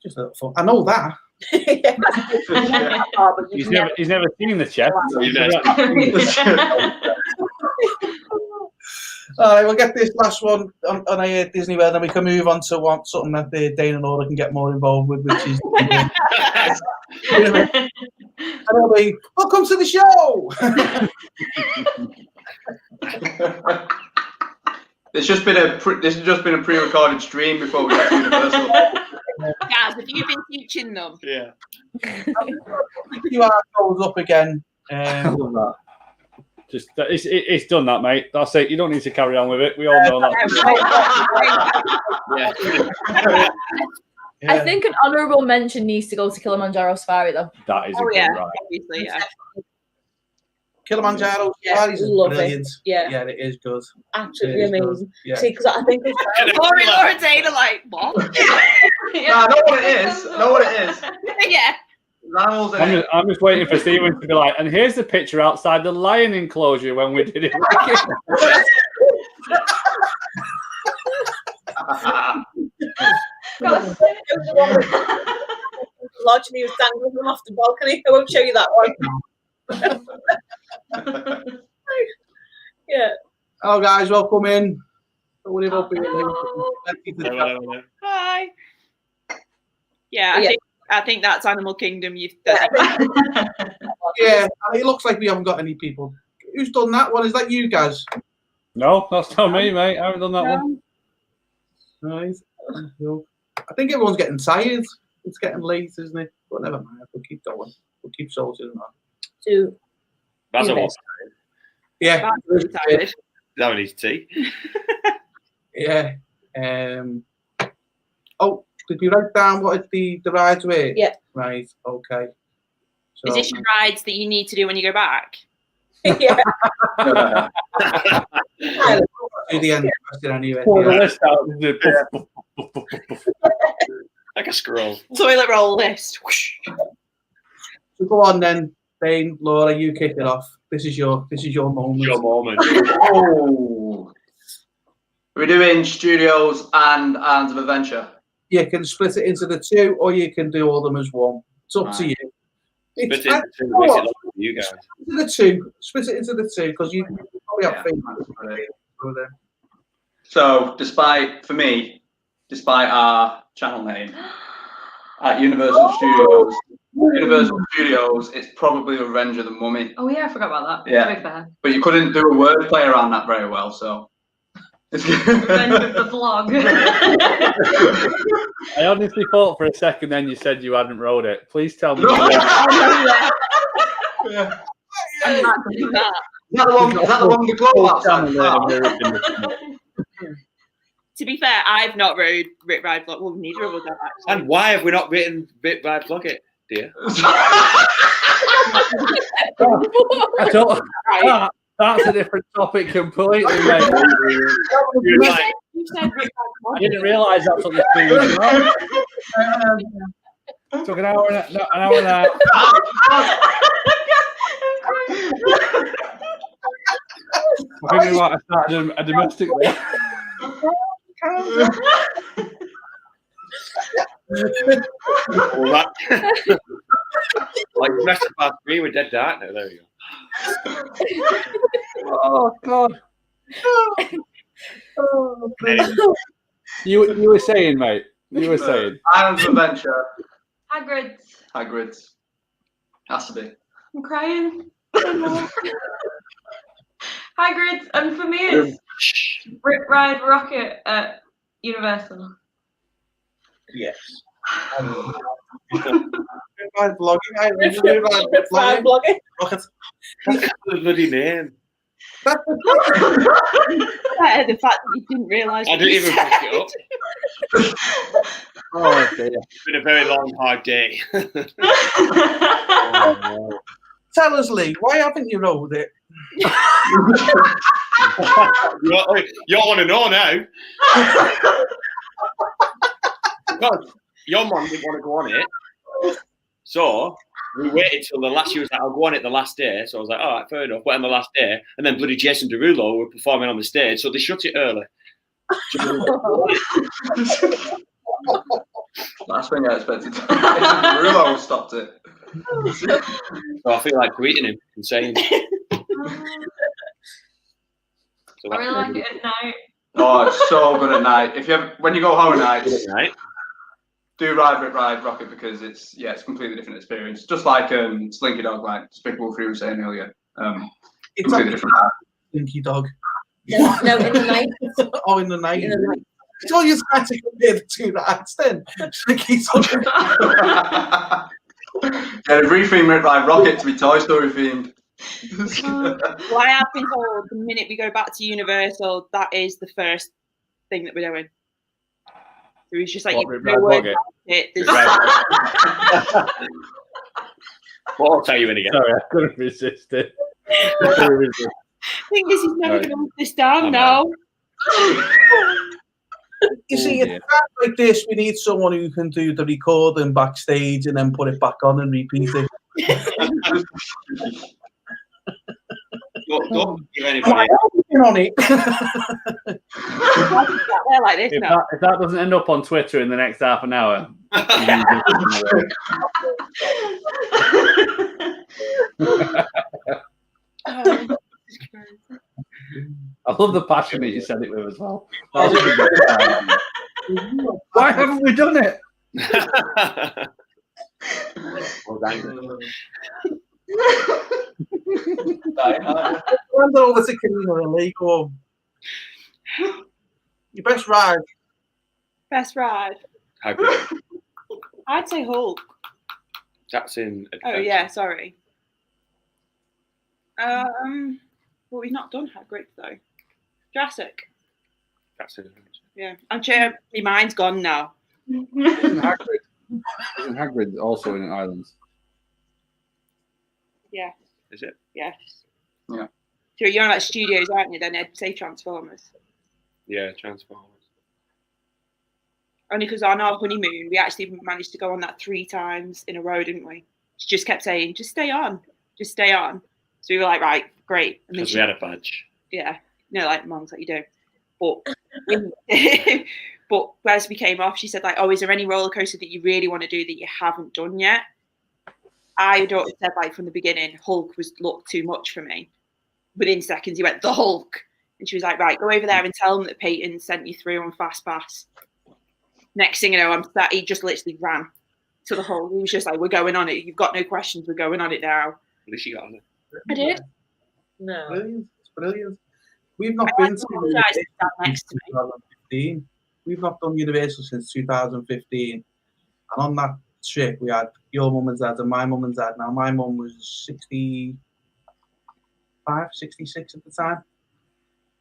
Just a little fun. I know that. Oh, but He's never seen the chest. All right, we'll get this last one on Disney World, and we can move on to something that Dane and Laura can get more involved with, which is. And I'll be, welcome to the show. This has just been a pre-recorded stream before we get to Universal. Guys, have you been teaching them? Yeah. QR goes up again. I love that. Just it's done that, mate. That's it. You don't need to carry on with it. We all know that. I think an honourable mention needs to go to Kilimanjaro Safari, though. That is a good ride. Obviously, yeah. Kilimanjaro Yeah, Safaris is love it. brilliant. Yeah. It is good. Absolutely It is good. amazing. Yeah. See, because I think Laura and Dana like, what? Nah, I know what it is. Yeah. Animals in it. I'm just waiting for Stephen to be like, and here's the picture outside the lion enclosure when we did it. Lodge and he was dangling them off the balcony. I won't show you that one. Yeah. Hello, guys. Welcome in. Don't worry about being late. Hi. Yeah, I think that's Animal Kingdom. Yeah, it looks like we haven't got any people. Who's done that one? Is that you guys? No, that's not me, mate. I haven't done that one. Right. I think everyone's getting tired. It's getting late, isn't it? But never mind. We'll keep going. We'll keep soldiering on. That's a what? Yeah. Is that what his tea? Yeah. Oh, did you write down what the rides were? Yeah. Right. Okay. So, Is this your rides that you need to do when you go back? Yeah. to the end question anyway. Pull the Yeah. list out. Like a scroll. Toilet roll list. Whoosh. So go on then, Dane, Laura, you kick it off. This is your moment. Your moment. Oh. We're doing studios and Islands of Adventure. You can split it into the two, or you can do all of them as one. It's up to you. Split It's, it into two, makes it look for you guys. Split it into the two, because you probably have feedback. So, despite our channel name, at Universal Studios. Universal Studios, it's probably Revenge of the Mummy. Oh yeah, I forgot about that. Yeah. To be fair. But you couldn't do a wordplay around that very well, so. Revenge of the vlog. I honestly thought for a second then you said you hadn't rode it. Please tell me. Yeah. I'm not doing that. Is that the one with the glow outside? To be fair, I've not rode Rip Ride Vlog. Well, neither of us have actually. And why have we not written Rip Ride Vlog it, dear? I don't, that's a different topic completely, mate. You said Rip Ride Vlog. I didn't realise that's what this thing was about. Took an hour and a half. I think we might have started a domestic there. Like messing past me with Dead Dark now. There we go. Oh God! You were saying, mate. You were saying. Islands of Adventure. Hagrid's. Has to be. I'm crying. Hagrid's, and for me it's Rip Ride Rocket at Universal. Yes. Ride vlogging. I really like vlogging. Rocket. That's the bloody name. The fact that you didn't realise. I didn't even pick it up. Oh dear. It's been a very long, hard day. Tell us, Lee, why haven't you rode it? You want to know now? Because your mum didn't want to go on it. So we waited till the last. She was like, "I'll go on it the last day." So I was like, "All right, fair enough." Went on the last day, and then bloody Jason Derulo were performing on the stage, so they shut it early. Last thing I expected. Derulo stopped it. So I feel like tweeting him and saying. So I really like it at night. Oh, it's so good at night. When you go home at night, do Ride Rocket because it's a completely different experience. Just like Slinky Dog, like Despicable 3 was saying earlier. It's completely different. Slinky Dog. No, in the night. Oh, in the night. It's all you trying to compare the two rides then. Slinky Dog. Refilm Rip Ride Rocket to be Toy Story themed. Well, I have been told the minute we go back to Universal, that is the first thing that we're doing. So it's just like you no word about it. Well, I'll tell you when again. Sorry, I couldn't resist it. I think this is never going to this down now. You see, it's like this. We need someone who can do the recording backstage and then put it back on and repeat it. Don't give anybody. On it. Like this now. If that doesn't end up on Twitter in the next half an hour, I love the passion that you said it with as well. Why haven't we done it? Well, thank Hand over to Karina and Lee. Go on. Your best ride. Best ride. Hagrid. I'd say Hulk. That's in. Oh yeah, sorry. Well, we've not done Hagrid though. Jurassic. That's in. Yeah, I'm sure my mind's gone now. Isn't Hagrid also in Islands? Yeah. Is it? Yes. Yeah. So you're on like studios, aren't you? Then I'd say Transformers. Yeah, Transformers. Only because on our honeymoon, we actually managed to go on that 3 times in a row, didn't we? She just kept saying, just stay on. So we were like, right, great. And then Because we had a badge. Yeah. No, like monks, like you do. But as we came off, she said, like, oh, is there any roller coaster that you really want to do that you haven't done yet? I don't said, like, from the beginning, Hulk looked too much for me. Within seconds, he went, the Hulk. And she was like, right, go over there and tell him that Peyton sent you through on Fast Pass. Next thing you know, he just literally ran. to the whole. He was just like, "We're going on it. You've got no questions. We're going on it now." At least you got on it. I did. No. Brilliant. It's brilliant. We've not been to apologise to that next to me. 2015. We've not done Universal since 2015. And on that trip, we had your mum and dad and my mum and dad. Now, my mum was 65, 66 at the time.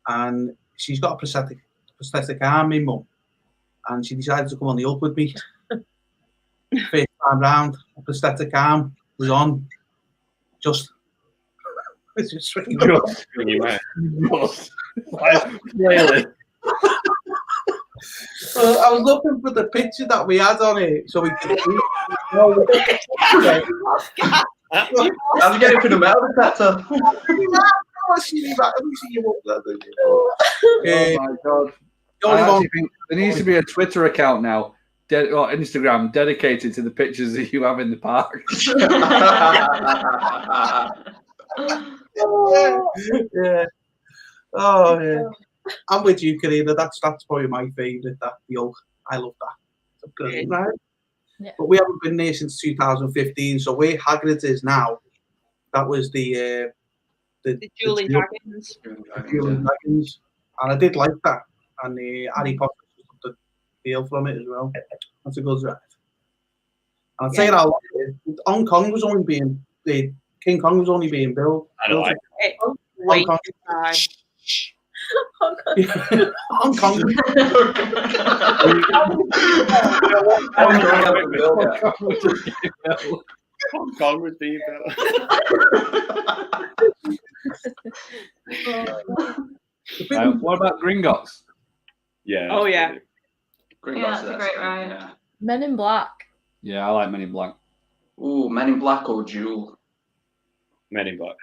And she's got a prosthetic arm, my mum. And she decided to come on the up with me. First time round, a prosthetic arm was on. Just. It's just really Really? Well, I was looking for the picture that we had on it so we could see. I was getting for the metal detector. Oh my God. I actually think there needs to be a Twitter account now, or Instagram, dedicated to the pictures that you have in the park. Yeah. Oh yeah. I'm with you, Karina. That's probably my favourite. That the old. I love that. It's brilliant, right? Yeah. But we haven't been there since 2015. So where Hagrid's is now, that was the Dueling Dragons. Dueling Dragons, and I did like that. And the Harry Potter the feel from it as well. That's a good ride. And I'd say that Hong Kong was only being King Kong was only being built. I know. Wait, Hong Kong. Hong Kong was being built. What about Gringotts? Yeah. Oh yeah. Yeah, that's a great ride. Yeah. Men in Black. Yeah, I like Men in Black. Ooh, Men in Black or Jewel? Men in Black.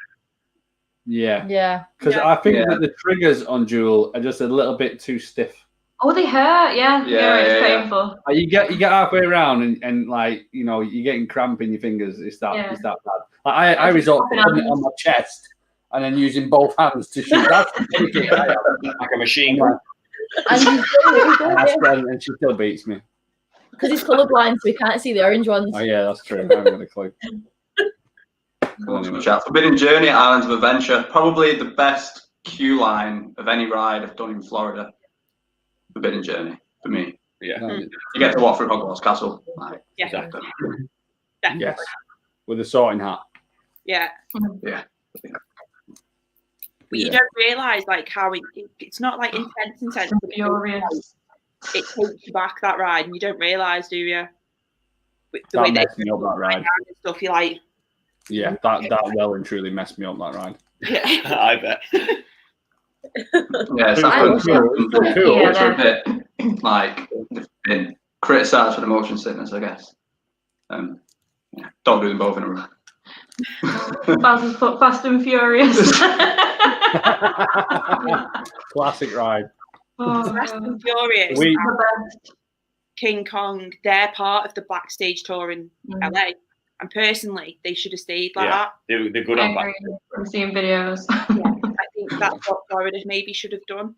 Yeah. Yeah. Because I think that the triggers on Jewel are just a little bit too stiff. Oh, they hurt. Yeah, it's painful. You get halfway around and like you're getting cramp in your fingers. It's that bad. Like I resort to putting it on my chest and then using both hands to shoot. That's like a machine gun. And and she still beats me. Because he's colourblind, so he can't see the orange ones. Oh yeah, that's true. I haven't got a clue. Forbidden Journey at Islands of Adventure, probably the best queue line of any ride I've done in Florida. Forbidden Journey for me. Yeah. You get to walk through Hogwarts Castle. Yeah. Exactly. Yes. With a sorting hat. Yeah. Yeah. But you don't realise like how it's not like intense, but Furious. it takes you back that ride, and you don't realise, do you? The That messed me up, that ride. And stuff, you're like, yeah, that well and truly messed me up, that ride. yeah. I bet. Yeah, it's a bit like they've been criticised for the motion sickness, I guess. Yeah, don't do them both in a row. Baz has put Fast and Furious. Classic ride. Fast and Furious, King Kong, they're part of the backstage tour in LA. And personally, they should have stayed like that. They're good on back. I'm seeing videos. Yeah, I think that's what Florida maybe should have done.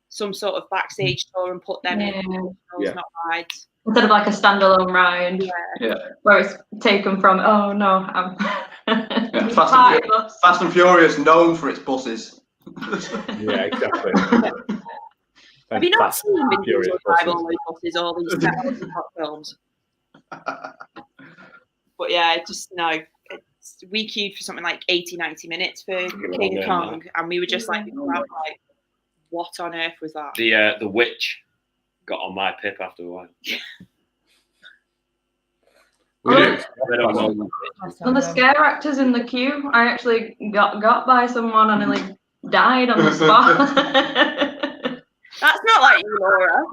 Some sort of backstage tour and put them in. Not rides. Instead of like a standalone ride. Yeah. Where it's taken from, oh no, I'm Fast and Furious, known for its buses. Yeah, exactly. Have you not seen Vin Diesel drive all those buses, all these films? But yeah, we queued for something like 80-90 minutes for King Kong, and we were just like, what on earth was that? The witch got on my pip after a while. Well, the scare actors in the queue, I actually got by someone and nearly died on the spot. That's not like you, Laura.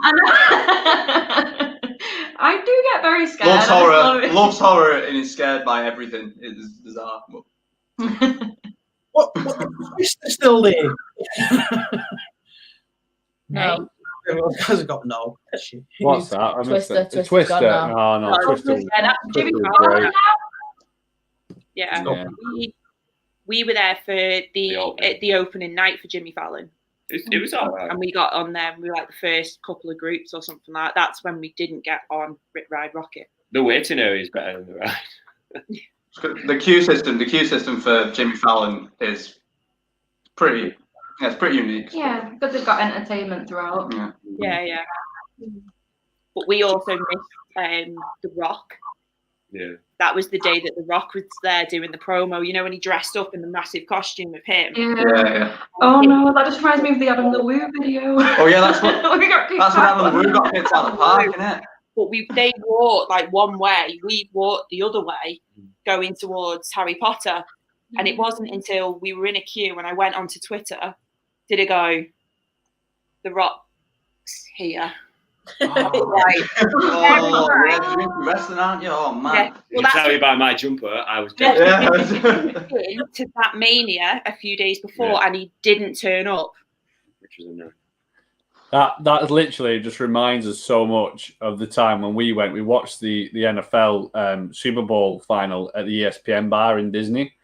I do get very scared. Loves horror and is scared by everything. It is bizarre. What the twist is still there? No. Has got no. What's that? I missed it. Twister. Twister. Oh, no, Twister. Yeah. We were there for the opening night for Jimmy Fallon. It was all right. And we got on there, and we were like the first couple of groups or something like that. That's when we didn't get on Ride Rocket. The waiting area is better than the ride. The queue system for Jimmy Fallon is pretty. Yeah, it's pretty unique. Yeah, because they've got entertainment throughout. Yeah. But we also missed The Rock. Yeah. That was the day that The Rock was there doing the promo. You know, when he dressed up in the massive costume with him. Yeah. Oh no, that just reminds me of the Adam the Woo video. Oh yeah, that's what Adam the Woo got kicked out of the park, isn't it? But they walked like one way. We walked the other way, going towards Harry Potter. And it wasn't until we were in a queue when I went onto Twitter did it go, The Rock's here. You're wrestling, aren't you? Oh man! Yeah. You can tell me by my jumper, I was dead. To that Mania a few days before, and he didn't turn up. Which was annoying. That literally just reminds us so much of the time when we went. We watched the NFL Super Bowl final at the ESPN bar in Disney.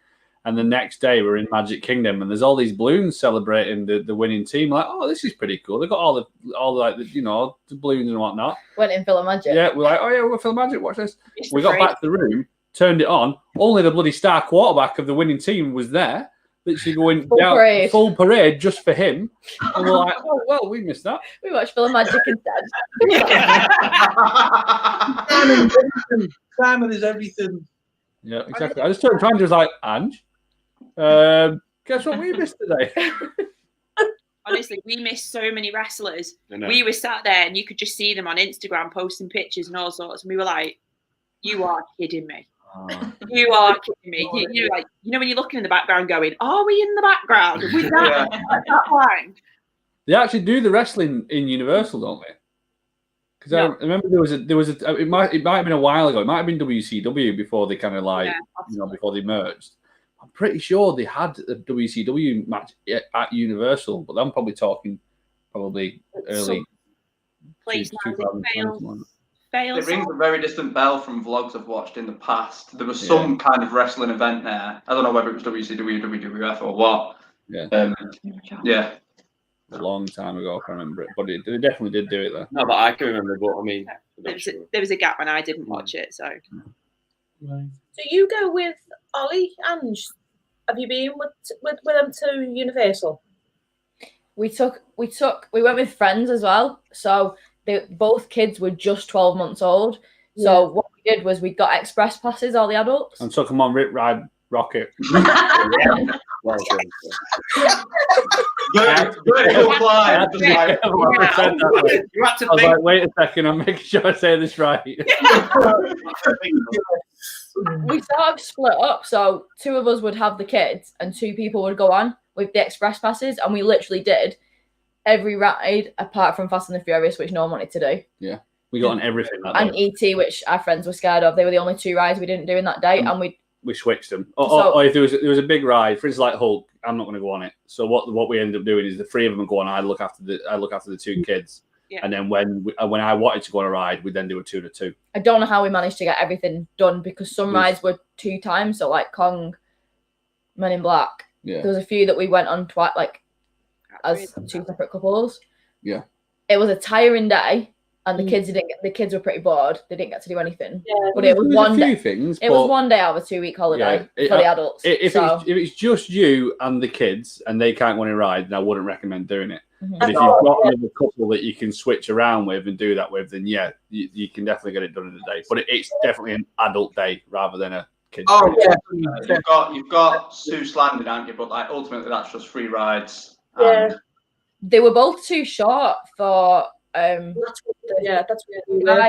And the next day we're in Magic Kingdom, and there's all these balloons celebrating the winning team. Like, oh, this is pretty cool. They've got all the the balloons and whatnot. Went in Phil Magic. Yeah, we're like, oh yeah, we're Phil Magic. Watch this. We got back to the room, turned it on. Only the bloody star quarterback of the winning team was there, literally going full parade just for him. And we're like, oh well, we missed that. We watched Phil Magic instead. Simon is everything. Yeah, exactly. I just turned around and was like, Ange. Guess what we missed today? Honestly, we missed so many wrestlers. We were sat there and you could just see them on Instagram posting pictures and all sorts. And we were like, you are kidding me. You are kidding me. You're like, when you're looking in the background going, are we in the background? With that, that line? They actually do the wrestling in Universal, don't they? Because I remember there was a it might have been a while ago. It might have been WCW before they kind of before they merged. I'm pretty sure they had a WCW match at Universal, but I'm probably talking early 2020. It rings a very distant bell from vlogs I've watched in the past. There was some kind of wrestling event there. I don't know whether it was WCW, WWF, or what. Yeah. A long time ago, I can't remember it, but they definitely did do it there. No, but I can remember. But I mean, there was a gap when I didn't watch it. So you go with Ollie and have you been with them to Universal? We went with friends as well. So both kids were just 12 months old. So what we did was we got express passes, all the adults, and took them on Rip Ride Rocket. Well done. I was like, wait a second, I'm making sure I say this right. We sort of split up, so 2 of us would have the kids and 2 people would go on with the express passes, and we literally did every ride apart from Fast and the Furious, which no one wanted to do. Yeah, we got on everything. And ET, which our friends were scared of. They were the only 2 rides we didn't do in that day, and we switched them. Or if there was a big ride, for instance, like Hulk, I'm not going to go on it. So what we ended up doing is the 3 of them go on. I look after the 2 kids, and then when I wanted to go on a ride, we then do a 2 to 2. I don't know how we managed to get everything done because some rides were 2 times. So like Kong, Men in Black. Yeah. There was a few that we went on twice, like as 2 separate couples. Yeah. It was a tiring day. And the kids were pretty bored. They didn't get to do anything. Yeah. But it was one day. It was one day out of a 2-week holiday for the adults. If it's just you and the kids and they can't go on a ride, then I wouldn't recommend doing it. Mm-hmm. But if you've got another couple that you can switch around with and do that with, then you can definitely get it done in a day. But it's definitely an adult day rather than a kid's day. Yeah. You've got Seuss Landing, aren't you? But ultimately that's just 3 rides. Yeah. They were both too short for. That's what and then you got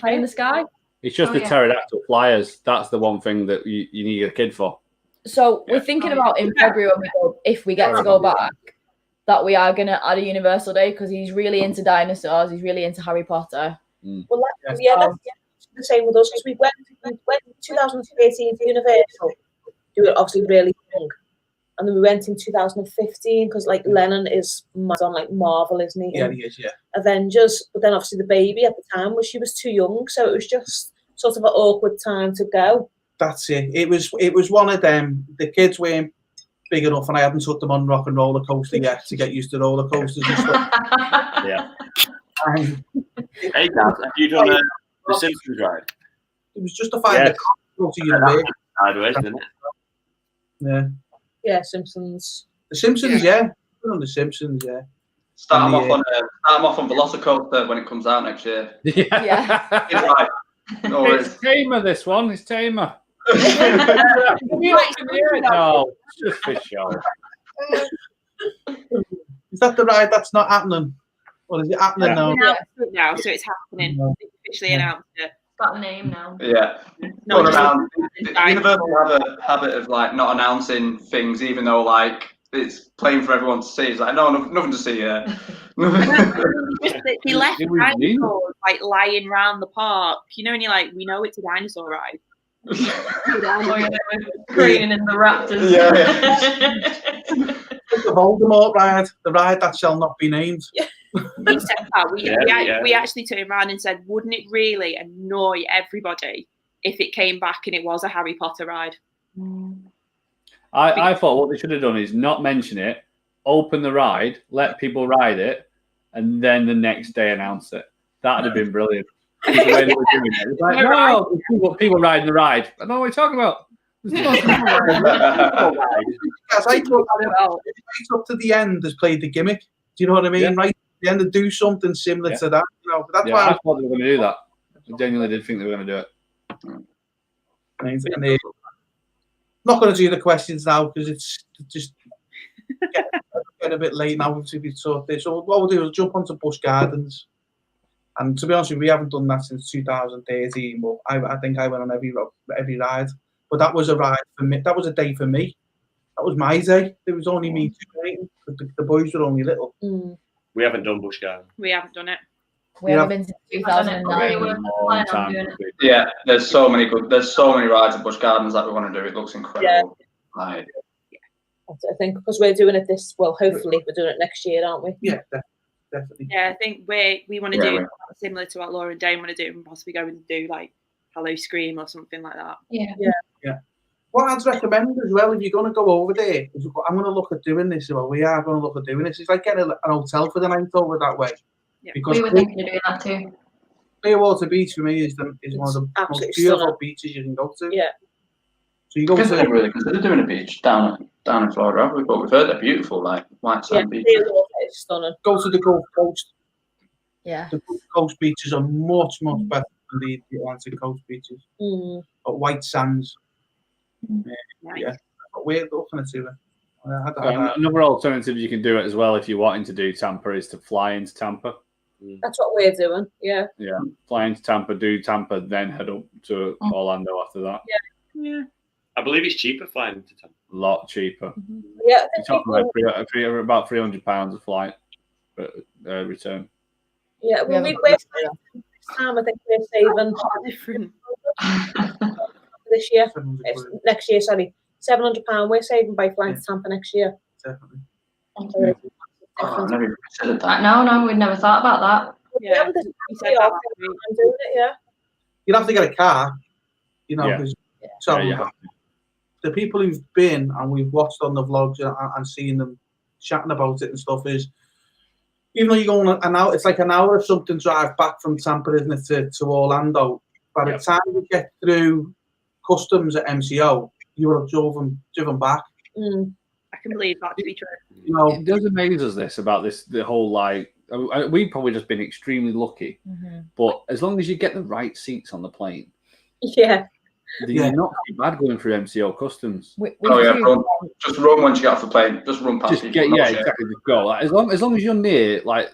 High in the Sky. It's just the pterodactyl flyers. That's the one thing that you need a kid for. So we're thinking about in February if we get to go back, that we are going to add a Universal Day because he's really into dinosaurs. He's really into Harry Potter. Well, that's the same with us because we went in 2013 to Universal. We were obviously really young. And then we went in 2015 because Lennon is mad on Marvel, isn't he? Yeah, he is. Yeah. Avengers, but then obviously the baby at the time she was too young, so it was just sort of an awkward time to go. That's it. It was one of them. The kids weren't big enough, and I hadn't took them on Rock and Roller Coaster yet to get used to roller coasters and stuff. Yeah. Hey, Gav, have you done the Simpsons ride? It was just to find the go to university. Sideways, didn't it? Yeah. Yeah, Simpsons. The Simpsons, yeah. On the Simpsons, yeah. Start them off on Velocicoaster when it comes out next year. Yeah. It's like, no worries. It's tamer, this one. It's tamer. No, it's just for show. Is that the ride that's not happening? Or is it happening now? Now, so it's happening. It's officially announced it. Got a name now. Yeah. Not Going just- around, Universal have a habit of like not announcing things, even though like it's plain for everyone to see. It's like no, nothing to see here. He left dinosaurs like lying around the park. You know, and you're like, we know it's a dinosaur ride. Green in the Raptors. Yeah. The Voldemort ride, the ride that shall not be named. We said that. We actually turned around and said, wouldn't it really annoy everybody if it came back and it was a Harry Potter ride? I thought what they should have done is not mention it, open the ride, let people ride it, and then the next day announce it. That would have been brilliant. The way they were doing it. It's like, no, people riding the ride. I know what we're talking about. Guys, I thought right up to the end has played the gimmick. Do you know what I mean? Yeah. Right at the end to do something similar to that. You know, that's why I thought they were going to do that. I genuinely did think they were going to do it. And not going to do the questions now because it's just getting a bit late now to be sort this. So what we'll do is jump onto Busch Gardens. And to be honest with you, we haven't done that since 2013. But I think I went on every ride. But that was a ride for me. That was a day for me. That was my day. There was only me two. The boys were only little. We haven't done Busch Gardens. We haven't done it. We haven't been since 2009. Yeah, there's so many rides at Busch Gardens that we want to do. It looks incredible. I think because we're doing it hopefully we're doing it next year, aren't we? Yeah, definitely. Yeah, I think we want to do similar to what Laura and Dane want to do, and possibly go and do like Hello Scream or something like that. Yeah. What I'd recommend as well, if you're going to go over there, is I'm going to look at doing this. Well, we are going to look at doing this. It's like getting an hotel for the night over that way. Yeah. Because We were thinking of doing that too. Clearwater Beach for me is one of the most beautiful beaches you can go to. Yeah. So you go Because to. they really consider doing a beach down in Florida, haven't we? But we've heard they're beautiful, like white sand beach. Clearwater is stunning. Go to the Gulf Coast. Yeah. The Gulf Coast beaches are much better than the Atlantic Coast beaches. But white sands. Yeah. But we're looking at it. Another alternative you can do it as well if you're wanting to do Tampa is to fly into Tampa. That's what we're doing. Yeah. Yeah. Fly into Tampa, do Tampa, then head up to Orlando after that. Yeah. I believe it's cheaper flying to Tampa. A lot cheaper. Yeah. You're talking about £300 a flight return. Yeah. Well, we're saving this time. I think we're saving Different. this year. Next year, sorry. £700 we're saving by flying to Tampa next year. Definitely. I've never even considered that. No, we'd never thought about that. Yeah. I'm doing it, yeah. You'd have to get a car, you know, because the people who've been and we've watched on the vlogs and seen them chatting about it and stuff is, even though you're going an hour, it's like an hour or something drive back from Tampa, isn't it, to Orlando. By the time you get through customs at MCO, you will have driven back. I can believe that to be true. You know, it does amaze us about the whole like we've probably just been extremely lucky, but as long as you get the right seats on the plane, then you're not too bad going through MCO customs. Just run once you get off the plane. Just run past people. Exactly. Just go. Like, as long as you're near, like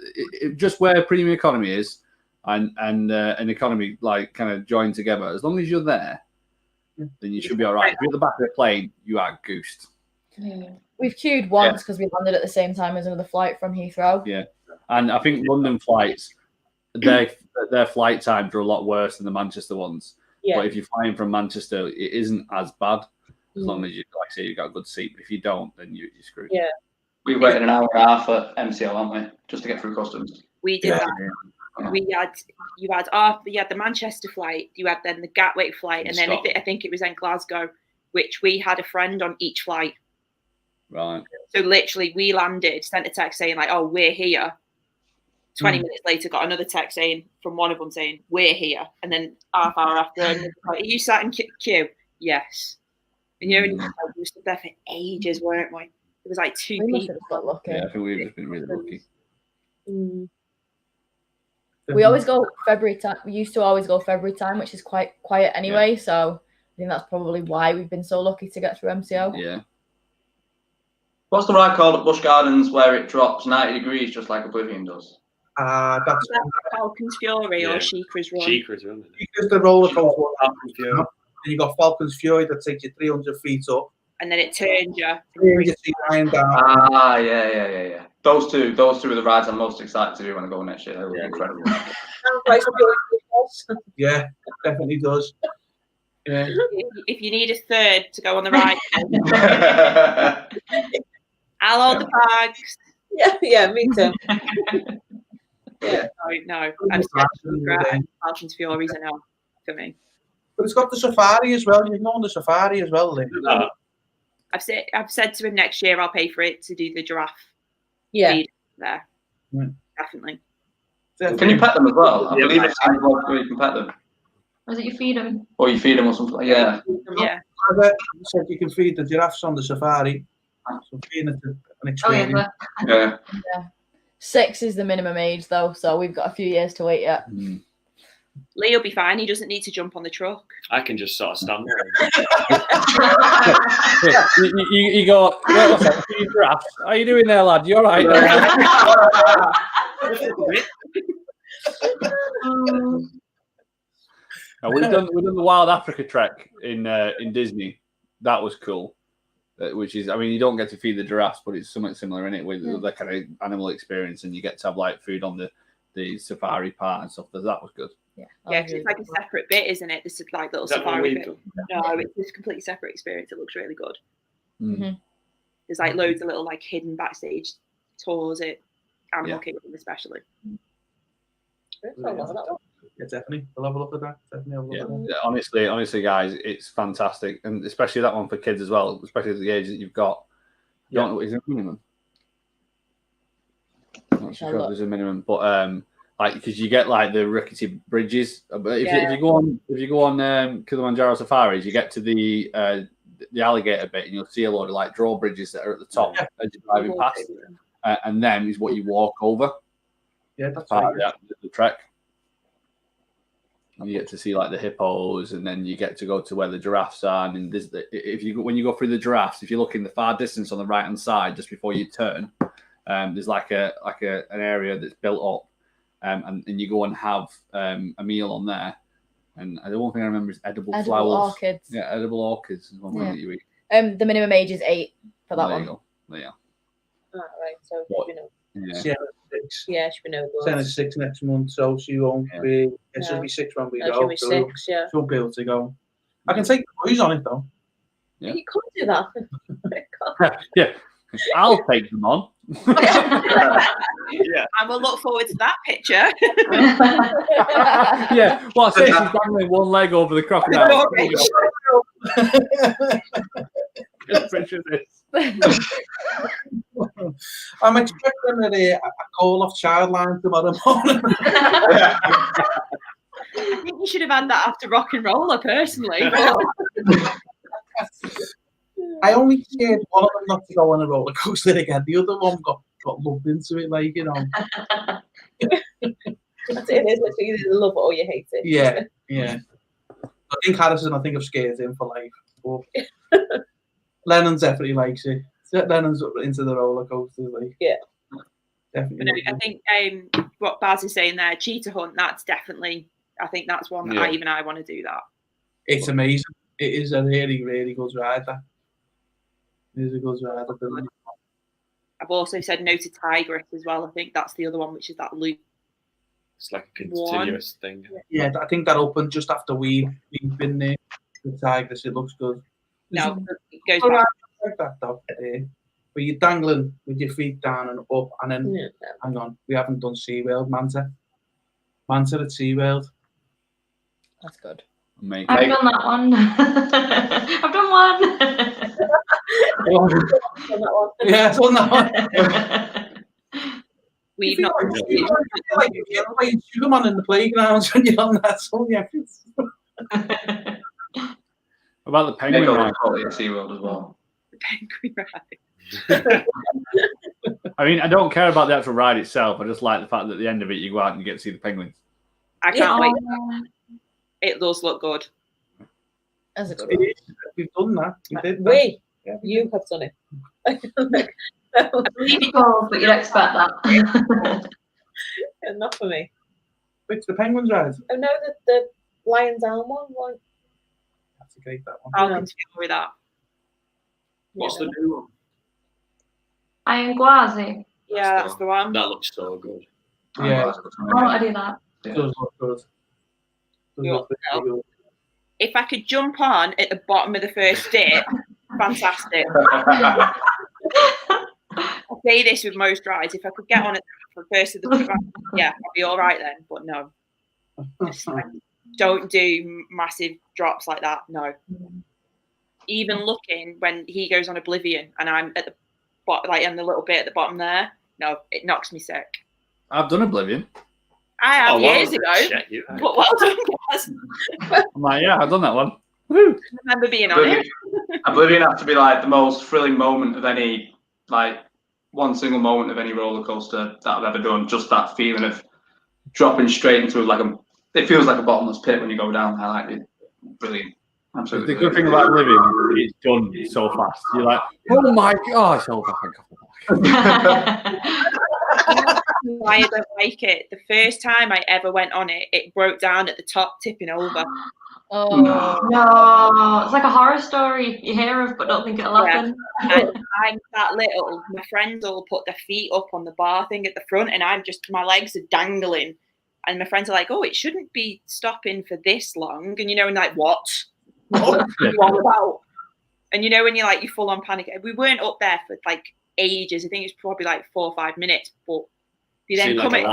just where premium economy is, and an economy like kind of joined together. As long as you're there, then you should be all right. If you're at the back of the plane, you are goosed. We've queued once because we landed at the same time as another flight from Heathrow. Yeah, and I think London flights, their flight times are a lot worse than the Manchester ones. Yeah. But if you're flying from Manchester, it isn't as bad as long as you, like I say, you've got a good seat. But if you don't, then you're screwed. Yeah. We waited an hour and a half at MCO, haven't we, just to get through customs? We did that. You had the Manchester flight, you had then the Gatwick flight, and then I think it was in Glasgow, which we had a friend on each flight. Right. So literally, we landed, sent a text saying like, "Oh, we're here," 20 minutes later, got another text from one of them saying, "We're here." And then half hour after, like, "Are you sat in queue?" Yes. And we were stood there for ages, weren't we? It was like 2 people. Yeah, I think we've just been really lucky. We always go February time. We used to always go February time, which is quite quiet anyway. Yeah. So I think that's probably why we've been so lucky to get through MCO. Yeah. What's the ride called at Busch Gardens where it drops 90 degrees just like Oblivion does? That's Falcon's Fury or Sheikah's Run. Sheikah's Run. Sheikah's the roller coaster. And you got Falcon's Fury that takes you 300 feet up. And then it turns you. Yeah. Those two are the rides I'm most excited to do when I go next year. They'll be incredible. Yeah, definitely does. Yeah. If you need a third to go on the ride, I'll hold the bags. Yeah, me too. Yeah, no. Falcon's Fury's a no for me. But it's got the safari as well. You can go on the safari as well, Lee. No. I've said to him next year I'll pay for it to do the giraffe. Yeah. There. Definitely. Can you pet them as well? I believe it's where you can pet them. Or is it you feed them? Or you feed them or something like that. Yeah. I said you can feed the giraffes on the safari. So feeding it an experience. Yeah. 6 is the minimum age though, so we've got a few years to wait yet. Lee will be fine. He doesn't need to jump on the truck. I can just sort of stand there. You go, what's that? Giraffes? How are you doing there, lad? You all right? We've done the Wild Africa trek in Disney. That was cool. Which is, I mean, you don't get to feed the giraffes, but it's something similar in it with the kind of animal experience, and you get to have like food on the safari part and stuff. That was good. Yeah, because it's like a separate bit, isn't it? This is like little safari bit. No, it's this completely separate experience. It looks really good. There's like loads of little like hidden backstage tours at Animal Kingdom, especially. Yeah, definitely. I'll have a look at that. Honestly, guys, it's fantastic, and especially that one for kids as well. Especially at the age that you've got. You don't know what is a minimum. I'm not sure if there's a minimum, but like because you get like the rickety bridges. But if you go on Kilimanjaro safaris, you get to the alligator bit, and you'll see a load of like drawbridges that are at the top as you're driving past, and then is what you walk over. Yeah, that's part of the trek. And you get to see like the hippos, and then you get to go to where the giraffes are. And when you go through the giraffes, if you look in the far distance on the right hand side, just before you turn, there's like an area that's built up, and you go and have a meal on there. And the one thing I remember is edible flowers. Orchids. Yeah, edible orchids is one thing that you eat. The minimum age is 8 for that one. There you go. There you are. Right, so Yeah, she'll be no good. 10 and 6 next month, so she won't be. She'll be 6 when we go. She'll be 6, She won't be able to go. I can take the boys on it though. Yeah. You could do that. Yeah, I'll take them on. Yeah, and we'll look forward to that picture. Yeah, well, I say she's dangling one leg over the crocodile. I'm expecting a call off Childline tomorrow morning. I think you should have had that after Rock and Roller, personally. I only scared one of them not to go on a roller coaster again. The other one got lumped into it, like, you know. That's it, isn't it? You either love it or you hate it. Yeah. I think Harrison, I've scared him for life. But Lennon's definitely likes it. Lennon's into the roller coasters, like. Yeah. Definitely. I think what Baz is saying there, Cheetah Hunt, that's definitely, I think that's one that I want to do that. It's amazing. It is a really, really good ride, that. It is a good ride. I've also said no to Tigress as well. I think that's the other one, which is that loop. It's like a continuous thing. Yeah, I think that opened just after we've been there. The Tigress, it looks good. No, it goes back. Like that though, but you're dangling with your feet down and up, and then hang on, we haven't done SeaWorld, Manta at SeaWorld. That's good. I've done that one. I've done one. Yeah, I've done that one. We've not. Like you're playing Sugarman in the playgrounds when you're on that song. Yeah. About the penguin ride. SeaWorld as well. The penguin ride. I mean, I don't care about the actual ride itself. I just like the fact that at the end of it, you go out and you get to see the penguins. I can't wait. It does look good. That's a good one. We've done that. We did. You have done it. I believe it Oh, but you'd expect that. Not for me. Which the penguins ride? Oh no, the Lion Down one. That's a great that one. I'll continue with that. What's the new one? Iron Gwazi. Yeah, that's the one. That looks so good. Yeah. I want to do that. It does look good. If I could jump on at the bottom of the first dip, fantastic. I say this with most rides. If I could get on it for the first of the ride, yeah, I'd be all right then. But no, just, like, don't do massive drops like that. No. Even looking when he goes on Oblivion and I'm at the bottom, like in the little bit at the bottom there, no, it knocks me sick. I've done Oblivion. I have years ago. But well done, guys. I'm like, yeah, I've done that one. Woo. I remember being on it. Oblivion has to be like the most thrilling moment of any, like one single moment of any roller coaster that I've ever done. Just that feeling of dropping straight into it feels like a bottomless pit when you go down there. Like it, brilliant. Absolutely. The good thing about Oblivion is it's done so fast. You're like, oh my gosh, hold on. Why I don't like it. The first time I ever went on it, it broke down at the top, tipping over. Oh no, it's like a horror story you hear of but don't think it'll happen. And I'm that little. My friends all put their feet up on the bar thing at the front, and my legs are dangling. And my friends are like, "Oh, it shouldn't be stopping for this long." And and like, what? What are you on about? And when you're like, you full on panic. We weren't up there for like ages. I think it was probably like 4 or 5 minutes, but you then come it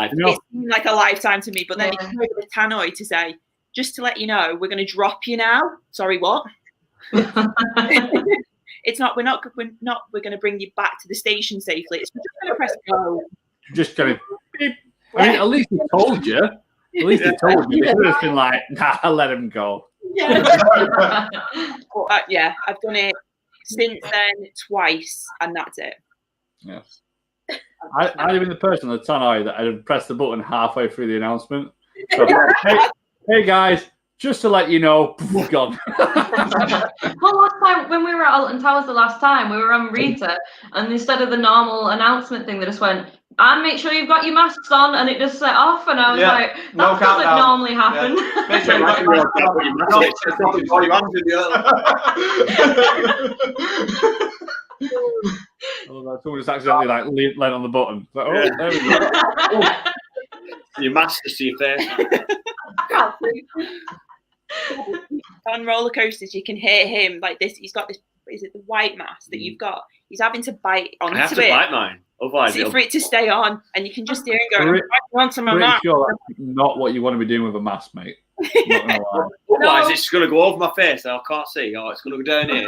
seemed like a lifetime to me. But then you come over the tannoy to say, just to let you know, we're going to drop you now. Sorry, what? It's not. We're going to bring you back to the station safely. It's just going to press go. Just going to. I mean, at least he told you. At least he told you. They could have been like, nah, I'll let him go. Yeah. But, yeah, I've done it since then twice, and that's it. Yes. I'd have been the person on the tannoy that had pressed the button halfway through the announcement. So, hey guys, just to let you know, gone. Well, last time when we were at Alton Towers, the last time we were on Rita, and instead of the normal announcement thing, they just went, "And make sure you've got your masks on," and it just set off, and I was like, "That doesn't normally happen." Yeah. Make sure you've got your Someone just accidentally land on the button. Like, oh, there we go. Your mask to see your face. On roller coasters, you can hear him like this. He's got this. Is it the white mask that you've got? He's having to bite onto it. I have to bite mine, otherwise for it to stay on, and you can just hear him going. Onto my mask. Sure that's not what you want to be doing with a mask, mate. Otherwise, it's going to go over my face. And I can't see. Oh, it's going to go down here.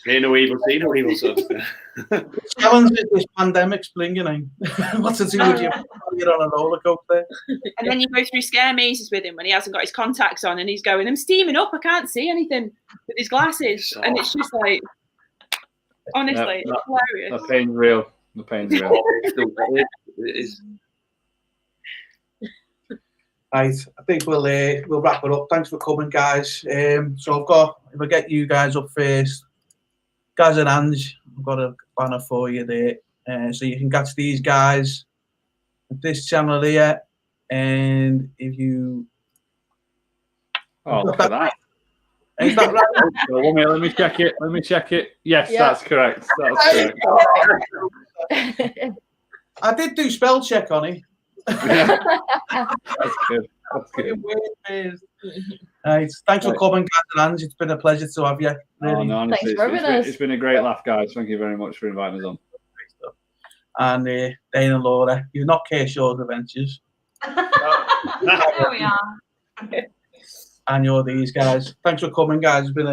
Hear no evil, see no evil, sort of stuff. Challenge is this pandemic's bringing. What's it do with you? You're on a roller coaster. And then you go through scare mazes with him when he hasn't got his contacts on, and he's going, "I'm steaming up. I can't see anything with his glasses," and it's just like, honestly, it's hilarious. The pain's real. The pain's real. It is. Right, I think we'll wrap it up. Thanks for coming, guys. So if I get you guys up first, Gaz and Ange, I've got a banner for you there, so you can catch these guys at this channel here. And if you, look at that. Is that right? Let me check it. Yes, that's correct. That's correct. I did do spell check on it. That's good. Right, thanks for coming, Gaz and Ange. It's been a pleasure to have you. Really. Honestly, it's been a great laugh, guys. Thank you very much for inviting us on. And Dane and Laura, you're not Kershaw's Adventures. There we are. And you're these guys. Thanks for coming, guys. It's been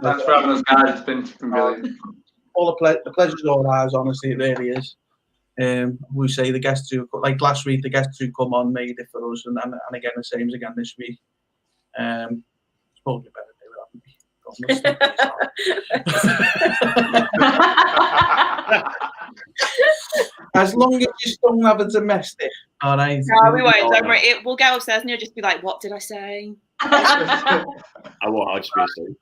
thanks for having us, guys. It's been brilliant. all the pleasure's all ours. Honestly, it really is. We say the guests who, like last week, the guests who come on made it for us, and again the same again this week. It's probably better do it, haven't we? As long as you don't have a domestic, all right. No, we won't. Don't worry. We'll get upstairs and you'll just be like, "What did I say?" I won't. I'll just be asleep.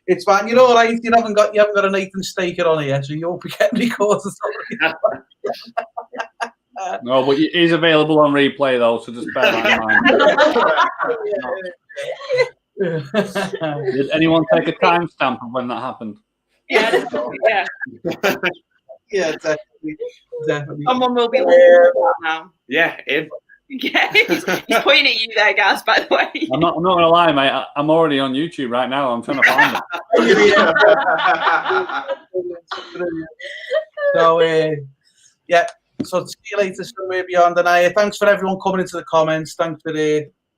It's fine. You're all right. You haven't got a Nathan Staker on here, so you won't be getting recorded. No, but it is available on replay though, so just bear that in mind. Did anyone take a timestamp of when that happened? Yeah. Yeah, definitely. Someone will be listening now. Yeah, him. Yeah, he's pointing at you there, Gaz, by the way. I'm not gonna lie, mate. I'm already on YouTube right now. I'm trying to find it. So yeah. So see you later somewhere beyond. And thanks for everyone coming into the comments. Thanks for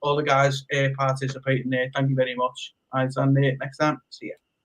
all the guys participating there. Thank you very much. All right, and next time. See you.